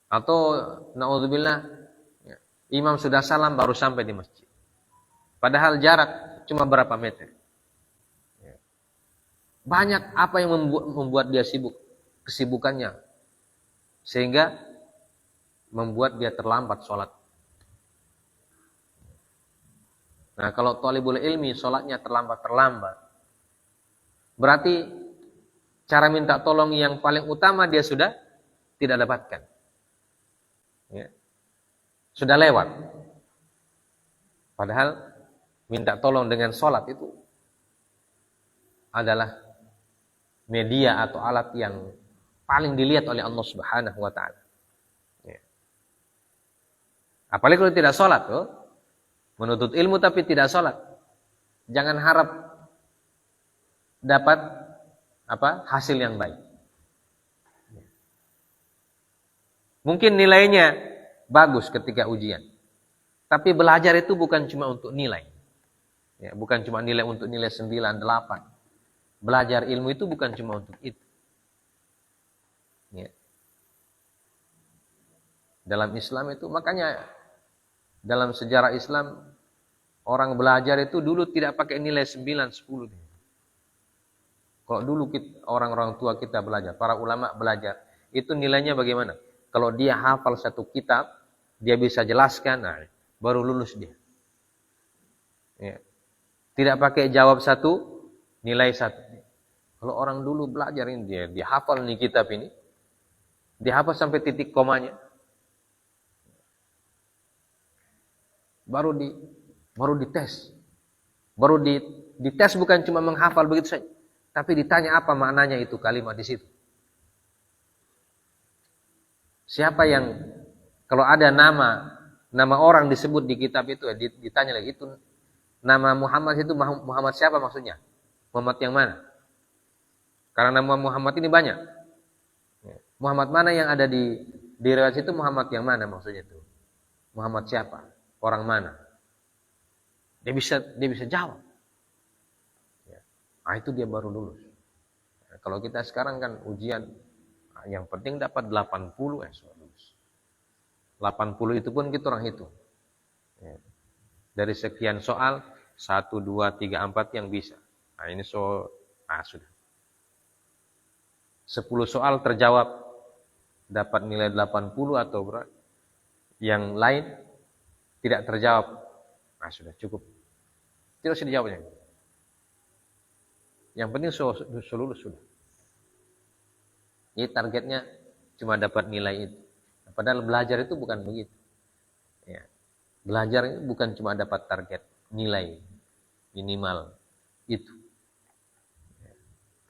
A: Atau naudzubillah, imam sudah salam baru sampai di masjid. Padahal jarak cuma berapa meter. Banyak apa yang membuat dia sibuk, kesibukannya, sehingga membuat dia terlambat sholat. Nah, kalau thalibul ilmi sholatnya terlambat, berarti cara minta tolong yang paling utama dia sudah tidak dapatkan. Ya. Sudah lewat. Padahal minta tolong dengan sholat itu adalah media atau alat yang paling dilihat oleh Allah Subhanahu wa taala. Ya. Apalagi kalau tidak sholat, menuntut ilmu tapi tidak sholat. Jangan harap dapat hasil yang baik. Mungkin nilainya bagus ketika ujian. Tapi belajar itu bukan cuma untuk nilai. Ya, bukan cuma nilai untuk nilai 9, 8. Belajar ilmu itu bukan cuma untuk itu. Ya. Dalam Islam itu, makanya dalam sejarah Islam, orang belajar itu dulu tidak pakai nilai 9, 10. Kalau dulu orang-orang tua kita belajar, para ulama belajar, itu nilainya bagaimana? Kalau dia hafal satu kitab, dia bisa jelaskan, nah, baru lulus dia. Ya. Tidak pakai jawab satu, nilai satu. Kalau orang dulu belajar ini, dia hafal nih kitab ini, dia hafal sampai titik komanya, baru dites, dites bukan cuma menghafal begitu saja, tapi ditanya apa maknanya itu kalimat di situ. Siapa yang kalau ada nama orang disebut di kitab itu, ditanya lagi itu nama Muhammad itu Muhammad siapa maksudnya? Muhammad yang mana? Karena nama Muhammad ini banyak. Muhammad mana yang ada di riwayat itu, Muhammad yang mana maksudnya itu? Muhammad siapa? Orang mana? Dia bisa jawab. Nah, itu dia baru lulus. Nah, kalau kita sekarang kan ujian, yang penting dapat 80 sudah lulus. 80 itu pun kita orang hitung. Dari sekian soal 1, 2, 3, 4 yang bisa. Nah, ini sudah. 10 soal terjawab dapat nilai 80 atau berapa. Yang lain tidak terjawab. Nah, sudah cukup. Tidak usah dijawabnya. Yang penting lulus sudah. Ini targetnya cuma dapat nilai itu. Padahal belajar itu bukan begitu. Ya. Belajar itu bukan cuma dapat target nilai minimal itu. Ya.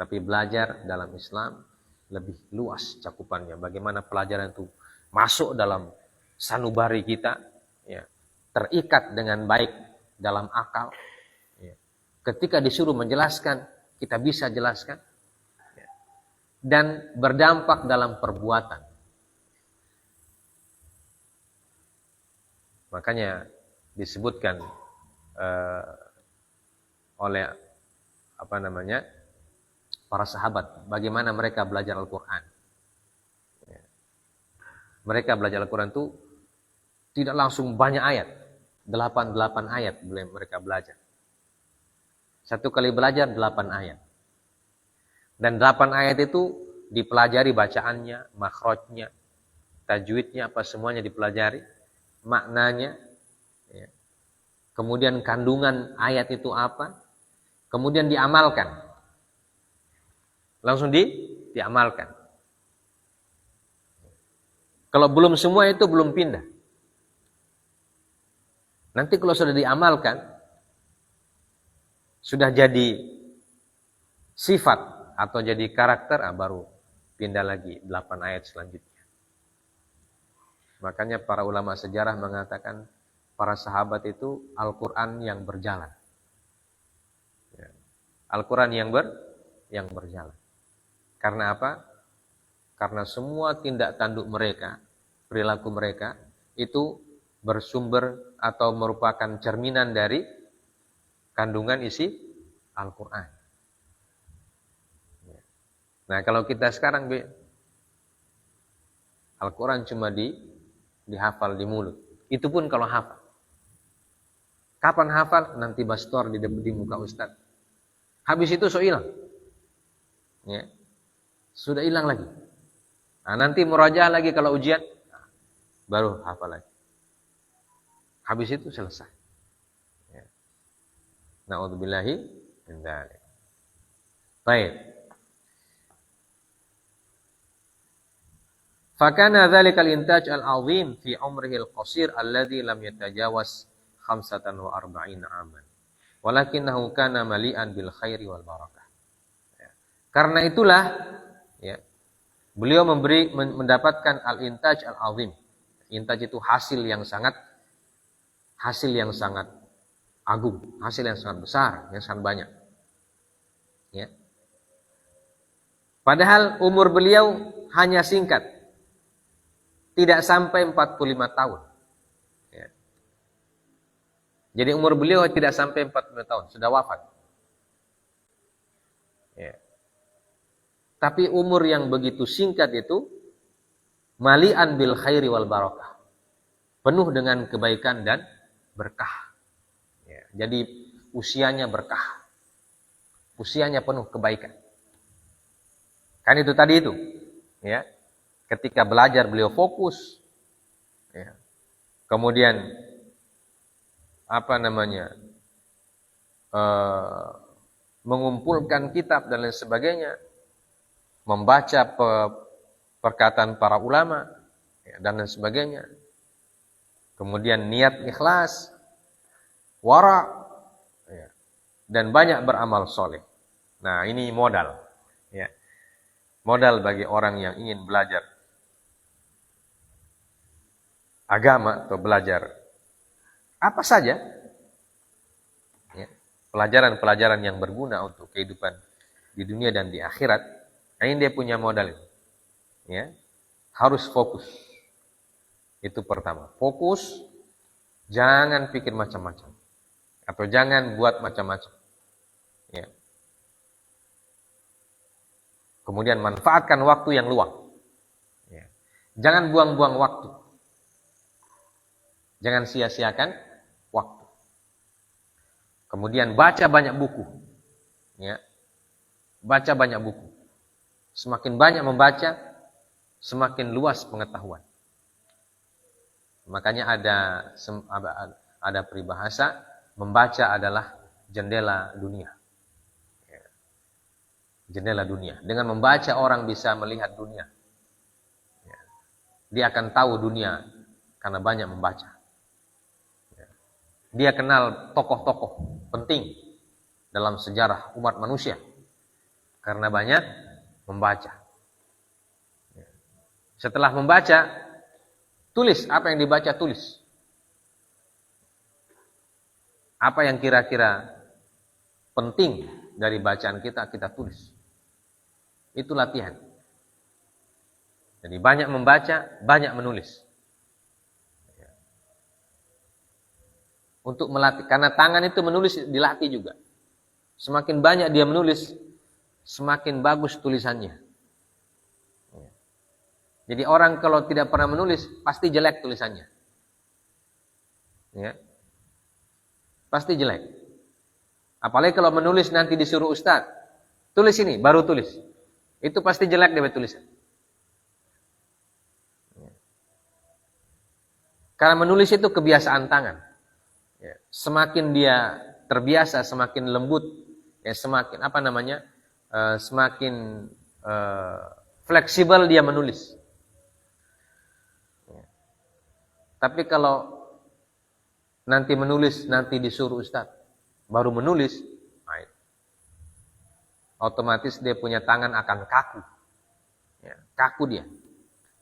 A: Tapi belajar dalam Islam lebih luas cakupannya. Bagaimana pelajaran itu masuk dalam sanubari kita, ya, terikat dengan baik dalam akal. Ya. Ketika disuruh menjelaskan, kita bisa jelaskan, ya, dan berdampak dalam perbuatan. Makanya disebutkan oleh para sahabat, bagaimana mereka belajar Al-Quran. Mereka belajar Al-Quran itu tidak langsung banyak ayat. 8 ayat mereka belajar. Satu kali belajar 8 ayat. Dan 8 ayat itu dipelajari bacaannya, makhrajnya, tajwidnya apa semuanya dipelajari, maknanya, ya. Kemudian kandungan ayat itu apa, kemudian diamalkan. Langsung diamalkan. Kalau belum semua itu belum pindah. Nanti kalau sudah diamalkan, sudah jadi sifat atau jadi karakter, baru pindah lagi 8 ayat selanjutnya. Makanya para ulama sejarah mengatakan para sahabat itu Al-Quran yang berjalan. Ya. Al-Quran yang berjalan. Karena apa? Karena semua tindak tanduk mereka, perilaku mereka, itu bersumber atau merupakan cerminan dari kandungan isi Al-Quran. Nah, kalau kita sekarang Al-Quran cuma dihafal di mulut. Itu pun kalau hafal. Kapan hafal? Nanti bastor di muka Ustaz. Habis itu so hilang. Ya. Sudah hilang lagi. Nah, nanti murajaah lagi kalau ujian, baru hafal lagi. Habis itu selesai. Ya. Na'udzubillahi min dzalik. Baik. Fakana dzalikal intaj al-'azim fi umrihi al-qasir alladhi lam yatajawaz 45 aman. Walakinahu kana mali'an bil khairi wal barakah. Ya. Karena itulah, ya, beliau mendapatkan al-intaj al-'azim. Intaj itu hasil yang sangat agung, hasil yang sangat besar, yang sangat banyak. Ya. Padahal umur beliau hanya singkat. Tidak sampai 45 tahun. Ya. Jadi umur beliau tidak sampai 45 tahun, sudah wafat. Ya. Tapi umur yang begitu singkat itu mali'an bil khairi wal barakah. Penuh dengan kebaikan dan berkah. Ya. Jadi usianya berkah. Usianya penuh kebaikan. Kan itu tadi itu. Ya. Ketika belajar beliau fokus. Ya. Kemudian mengumpulkan kitab dan lain sebagainya. Membaca perkataan para ulama, ya, dan lain sebagainya. Kemudian niat ikhlas, wara, ya, dan banyak beramal soleh. Nah, ini modal, ya, modal bagi orang yang ingin belajar agama atau belajar apa saja, ya, pelajaran-pelajaran yang berguna untuk kehidupan di dunia dan di akhirat. Nah, ini dia punya modal ini. Ya, harus fokus. Itu pertama. Fokus, jangan pikir macam-macam. Atau jangan buat macam-macam. Ya. Kemudian manfaatkan waktu yang luang. Ya. Jangan buang-buang waktu. Jangan sia-siakan waktu. Kemudian baca banyak buku. Ya. Baca banyak buku. Semakin banyak membaca, semakin luas pengetahuan. Makanya ada peribahasa, membaca adalah jendela dunia. Jendela dunia. Dengan membaca orang bisa melihat dunia. Dia akan tahu dunia karena banyak membaca. Dia kenal tokoh-tokoh penting dalam sejarah umat manusia karena banyak membaca. Setelah membaca, tulis apa yang dibaca, tulis. Apa yang kira-kira penting dari bacaan kita, kita tulis. Itu latihan. Jadi banyak membaca, banyak menulis. Untuk melatih, karena tangan itu menulis dilatih juga. Semakin banyak dia menulis, semakin bagus tulisannya. Jadi orang kalau tidak pernah menulis, pasti jelek tulisannya. Ya. Pasti jelek. Apalagi kalau menulis nanti disuruh ustaz, tulis ini, baru tulis. Itu pasti jelek dia tulisan. Karena menulis itu kebiasaan tangan. Ya. Semakin dia terbiasa, semakin lembut, ya semakin semakin fleksibel dia menulis. Ya. Tapi kalau nanti menulis, nanti disuruh Ustaz, baru menulis, otomatis dia punya tangan akan kaku. Ya, kaku dia.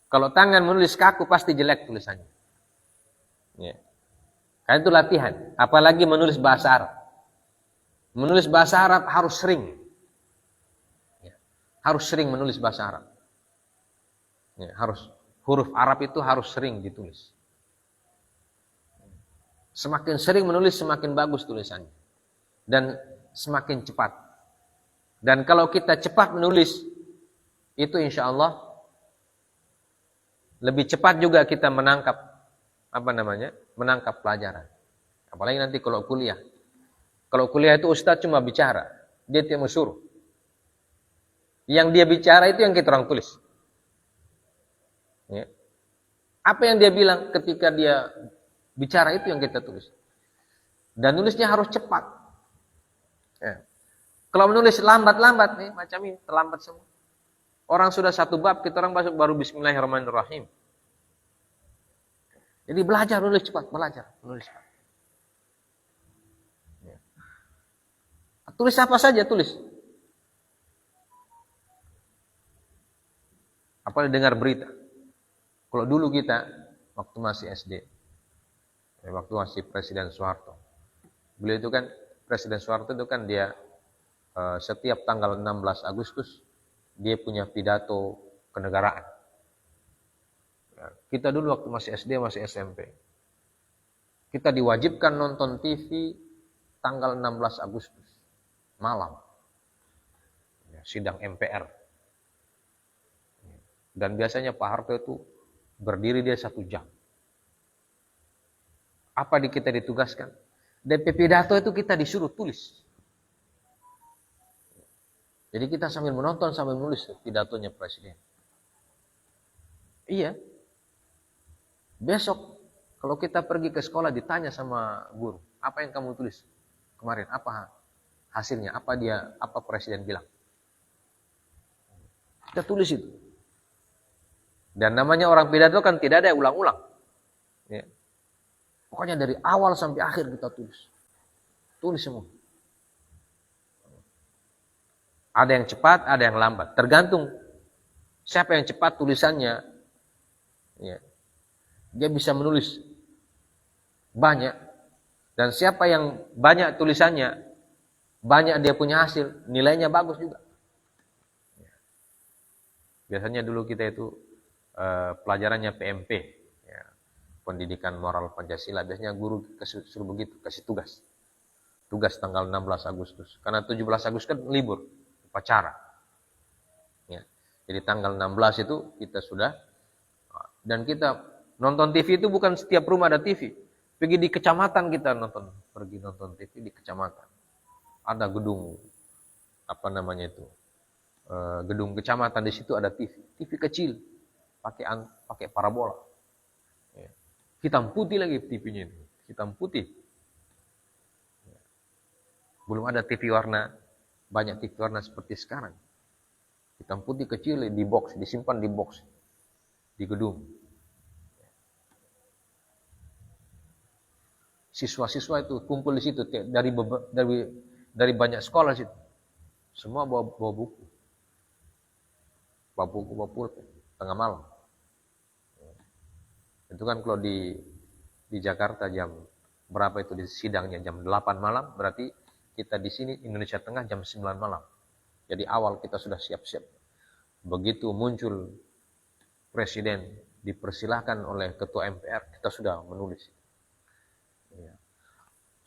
A: Kalau tangan menulis kaku, pasti jelek tulisannya. Ya. Karena itu latihan. Apalagi menulis bahasa Arab. Menulis bahasa Arab harus sering. Ya. Harus sering menulis bahasa Arab. Ya, harus. Huruf Arab itu harus sering ditulis. Semakin sering menulis, semakin bagus tulisannya. Dan semakin cepat. Dan kalau kita cepat menulis, itu insya Allah lebih cepat juga kita menangkap menangkap pelajaran. Apalagi nanti kalau kuliah. Kalau kuliah itu Ustadz cuma bicara, dia tidak suruh. Yang dia bicara itu yang kita orang tulis. Ya. Apa yang dia bilang ketika dia bicara itu yang kita tulis. Dan nulisnya harus cepat. Ya. Kalau menulis lambat-lambat nih, macam ini, terlambat semua. Orang sudah satu bab, kita orang masuk baru Bismillahirrahmanirrahim. Jadi belajar nulis cepat, nulis cepat. Ya. Tulis apa saja, tulis. Apalagi dengar berita. Kalau dulu kita, waktu masih SD, waktu masih Presiden Soeharto. Beliau itu kan, Presiden Soeharto itu kan dia setiap tanggal 16 Agustus dia punya pidato kenegaraan. Ya, kita dulu waktu masih SD, masih SMP, kita diwajibkan nonton TV tanggal 16 Agustus malam. Ya, sidang MPR. Dan biasanya Pak Harto itu berdiri dia 1 jam. Apa kita ditugaskan? DP pidato itu kita disuruh tulis. Jadi kita sambil menonton, sambil menulis pidatonya Presiden. Iya. Besok, kalau kita pergi ke sekolah ditanya sama guru, apa yang kamu tulis kemarin? Apa hasilnya? Apa Presiden bilang? Kita tulis itu. Dan namanya orang pidato kan tidak ada yang ulang-ulang. Ya. Pokoknya dari awal sampai akhir kita tulis. Tulis semua. Ada yang cepat, ada yang lambat. Tergantung siapa yang cepat tulisannya. Ya. Dia bisa menulis banyak. Dan siapa yang banyak tulisannya, banyak dia punya hasil, nilainya bagus juga. Ya. Biasanya dulu kita itu pelajarannya PMP. Ya. Pendidikan Moral Pancasila. Biasanya guru suruh begitu, kasih tugas. Tugas tanggal 16 Agustus. Karena 17 Agustus kan libur. Upacara. Ya. Jadi tanggal 16 itu kita sudah, dan kita nonton TV itu bukan setiap rumah ada TV. Pergi di kecamatan kita pergi nonton TV di kecamatan. Ada gedung, gedung kecamatan, di situ ada TV. TV kecil, pakai parabola. Ya. Hitam putih lagi TV-nya itu, hitam putih. Ya. Belum ada TV warna. Banyak TV warna seperti sekarang. Hitam putih kecil di box, disimpan di box di gedung. Siswa-siswa itu kumpul di situ dari banyak sekolah situ. Semua bawa buku. Bawa pulpen tengah malam. Itu kan kalau di Jakarta jam berapa itu di sidangnya jam 8 malam, berarti kita di sini Indonesia Tengah jam 9 malam. Jadi awal kita sudah siap-siap. Begitu muncul Presiden dipersilahkan oleh Ketua MPR, kita sudah menulis. Ya.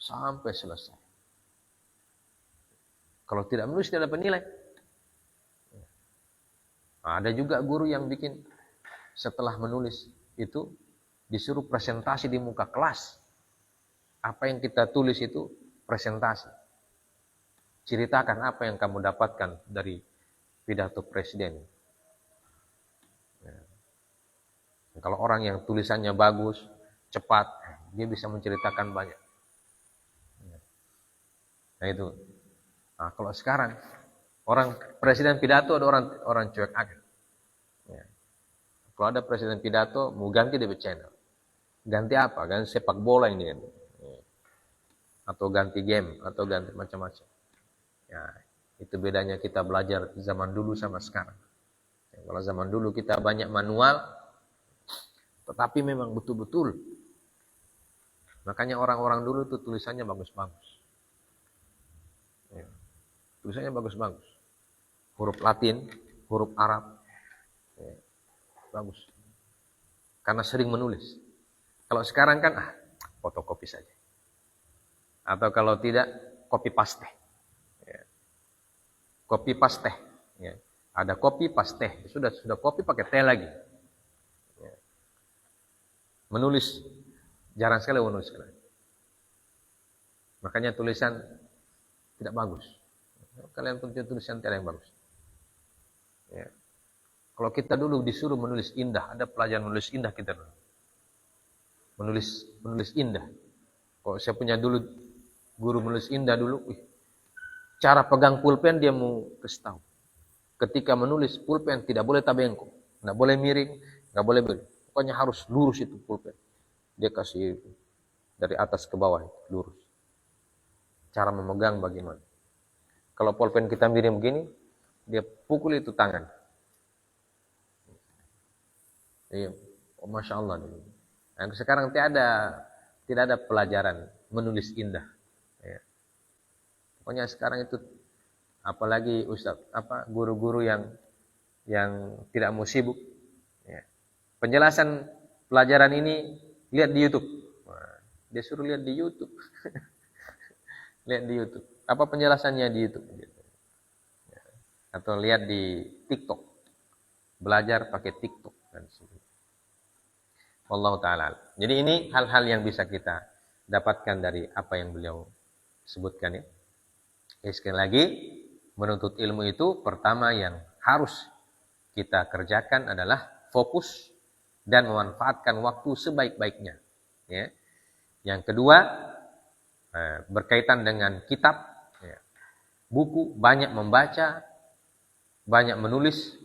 A: Sampai selesai. Kalau tidak menulis tidak dapat nilai. Nah, ada juga guru yang bikin setelah menulis itu disuruh presentasi di muka kelas. Apa yang kita tulis itu presentasi. Ceritakan apa yang kamu dapatkan dari pidato Presiden. Ya. Kalau orang yang tulisannya bagus, cepat, dia bisa menceritakan banyak. Nah itu. Nah, kalau sekarang orang presiden pidato ada orang cuek aja. Ya. Kalau ada presiden pidato mau ganti DB channel. Ganti apa? Ganti sepak bola ini kan. Atau ganti game atau ganti macam-macam. Ya, itu bedanya kita belajar zaman dulu sama sekarang. Ya, kalau zaman dulu kita banyak manual, tetapi memang betul-betul. Makanya orang-orang dulu tuh tulisannya bagus-bagus. Ya. Tulisannya bagus-bagus. Huruf Latin, huruf Arab. Ya. Bagus. Karena sering menulis. Kalau sekarang kan, fotokopi saja. Atau kalau tidak, copy paste. Ya. Copy paste. Ya. Ada copy paste. Sudah copy pakai T lagi. Ya. Menulis, jarang sekali menulis sekarang. Makanya tulisan tidak bagus. Kalian punya tulisan tidak yang bagus. Ya. Kalau kita dulu disuruh menulis indah, ada pelajaran menulis indah kita dulu. Menulis indah. Kalau saya punya dulu guru menulis indah dulu, cara pegang pulpen dia mau kasih tahu. Ketika menulis pulpen tidak boleh tabengkok, tidak boleh miring, tidak boleh beli. Pokoknya harus lurus itu pulpen. Dia kasih dari atas ke bawah lurus. Cara memegang bagaimana? Kalau pulpen kita miring begini, dia pukul itu tangan. Iya, masya Allah. Nah, sekarang tidak ada pelajaran menulis indah. Ya. Pokoknya sekarang itu, apalagi guru-guru yang tidak mau sibuk. Ya. Penjelasan pelajaran ini lihat di YouTube. Nah, dia suruh lihat di YouTube. Lihat di YouTube. Apa penjelasannya di YouTube? Ya. Atau lihat di TikTok. Belajar pakai TikTok dan sebagainya. Wallahu ta'ala. Jadi ini hal-hal yang bisa kita dapatkan dari apa yang beliau sebutkan ya. Sekali lagi, menuntut ilmu itu pertama yang harus kita kerjakan adalah fokus dan memanfaatkan waktu sebaik-baiknya. Ya. Yang kedua, berkaitan dengan kitab, ya. Buku, banyak membaca, banyak menulis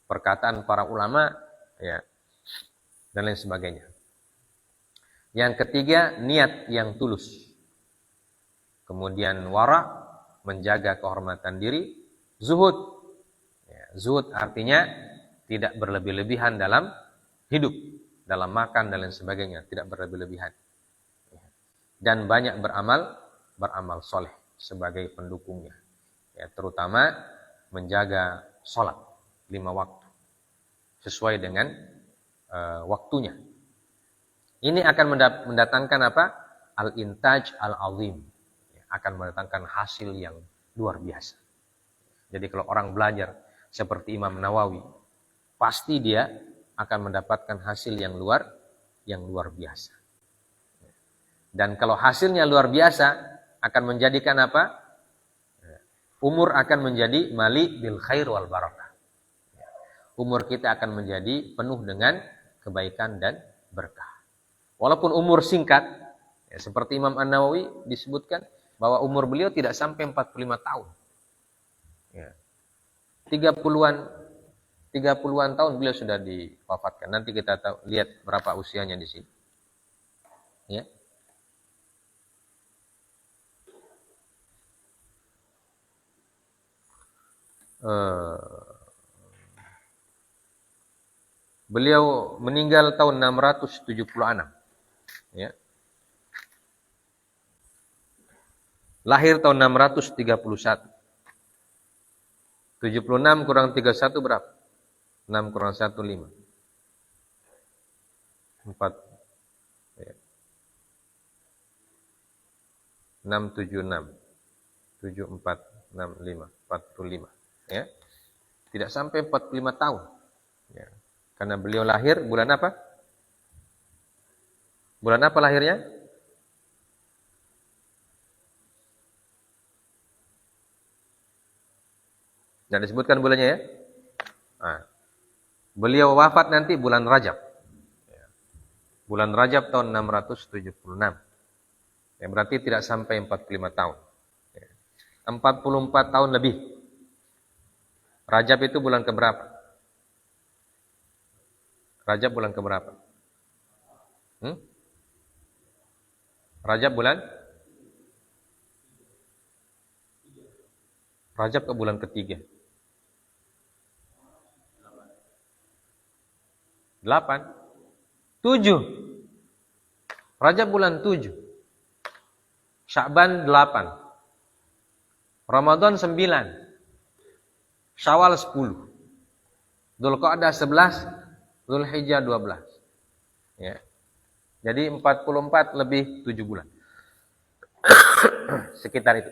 A: perkataan para ulama, ya, dan lain sebagainya. Yang ketiga, niat yang tulus. Kemudian wara, menjaga kehormatan diri. Zuhud. Ya, zuhud artinya tidak berlebih-lebihan dalam hidup, dalam makan dan lain sebagainya, tidak berlebih-lebihan. Dan banyak beramal soleh sebagai pendukungnya. Ya, terutama menjaga sholat 5 waktu sesuai dengan waktunya. Ini akan mendatangkan apa? Al-intaj al-azim. Akan mendatangkan hasil yang luar biasa. Jadi kalau orang belajar seperti Imam Nawawi, pasti dia akan mendapatkan hasil yang luar biasa. Dan kalau hasilnya luar biasa, akan menjadikan apa? Umur akan menjadi mali bil khair wal barakah. Umur kita akan menjadi penuh dengan kebaikan dan berkah. Walaupun umur singkat, ya, seperti Imam An-Nawawi disebutkan bahwa umur beliau tidak sampai 45 tahun. Ya. 30-an tahun beliau sudah diwafatkan. Nanti kita lihat berapa usianya di sini. Ya. Beliau meninggal tahun 676. Ya. Lahir tahun 631. 76 kurang 31 berapa? 6 kurang 1, 5. 4. Ya. 676. 74, 65, 45. Ya. Tidak sampai 45 tahun. Ya. Karena beliau lahir bulan apa? Bulan apa lahirnya? Tidak disebutkan bulannya ya. Nah, beliau wafat nanti bulan Rajab. Bulan Rajab tahun 676. Ya, berarti tidak sampai 45 tahun. 44 tahun lebih. Rajab itu bulan keberapa? Rajab bulan keberapa? Rajab bulan? Rajab ke bulan ketiga. 8. 7. Rajab bulan 7. Sya'ban 8. Ramadan 9. Syawal 10. Dzulqa'dah 11. Dzulhijjah 12. Ya. Jadi 44 lebih 7 bulan. Sekitar itu.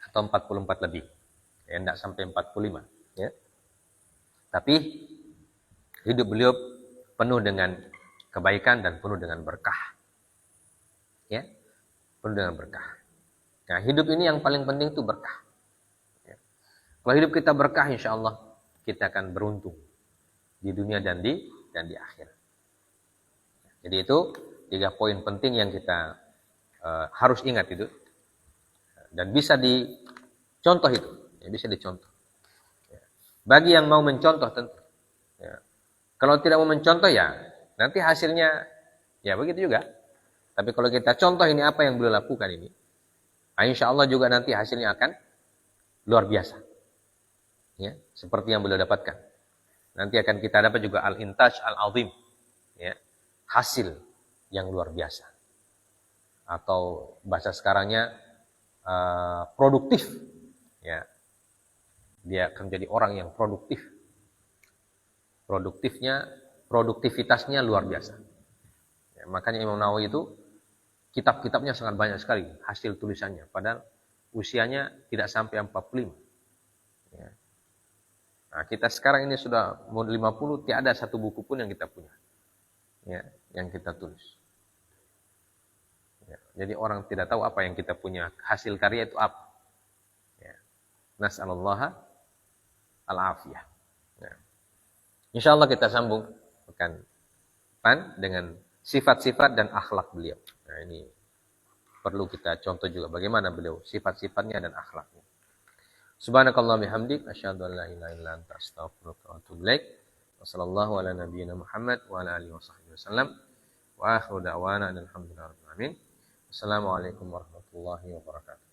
A: Atau 44 lebih. Ya, enggak sampai 45, ya. Tapi hidup beliau penuh dengan kebaikan dan penuh dengan berkah. Ya, penuh dengan berkah. Nah, hidup ini yang paling penting itu berkah. Ya. Kalau hidup kita berkah, insya Allah kita akan beruntung di dunia dan di akhirat. Jadi itu 3 poin penting yang kita harus ingat itu, dan bisa dicontoh itu, ya, bisa dicontoh. Bagi yang mau mencontoh tentu. Ya. Kalau tidak mau mencontoh ya nanti hasilnya ya begitu juga. Tapi kalau kita contoh ini apa yang beliau lakukan ini, insya Allah juga nanti hasilnya akan luar biasa. Ya, seperti yang beliau dapatkan. Nanti akan kita dapat juga al-intaj al-azim. Ya, hasil yang luar biasa. Atau bahasa sekarangnya produktif. Ya. Dia akan menjadi orang yang produktif. Produktivitasnya luar biasa. Ya, makanya Imam Nawawi itu kitab-kitabnya sangat banyak sekali hasil tulisannya. Padahal usianya tidak sampai 45. Ya. Nah, kita sekarang ini sudah mau 50, tiada satu buku pun yang kita punya. Ya, yang kita tulis. Ya, jadi orang tidak tahu apa yang kita punya. Hasil karya itu apa. Ya. Nas'alullaha al-afiyah. Nah, insyaallah kita sambung pekan depan dengan sifat-sifat dan akhlak beliau. Nah, ini perlu kita contoh juga bagaimana beliau sifat-sifatnya dan akhlaknya. Subhanakallahumma bihamdik asyhadu an la ilaha illa anta astaghfiruka wa atubu ilaik. Wassallallahu ala nabiyyina Muhammad wa ala alihi washabbihi wasallam. Wa akhiru da'wana alhamdulillahi rabbil alamin. Assalamualaikum warahmatullahi wabarakatuh.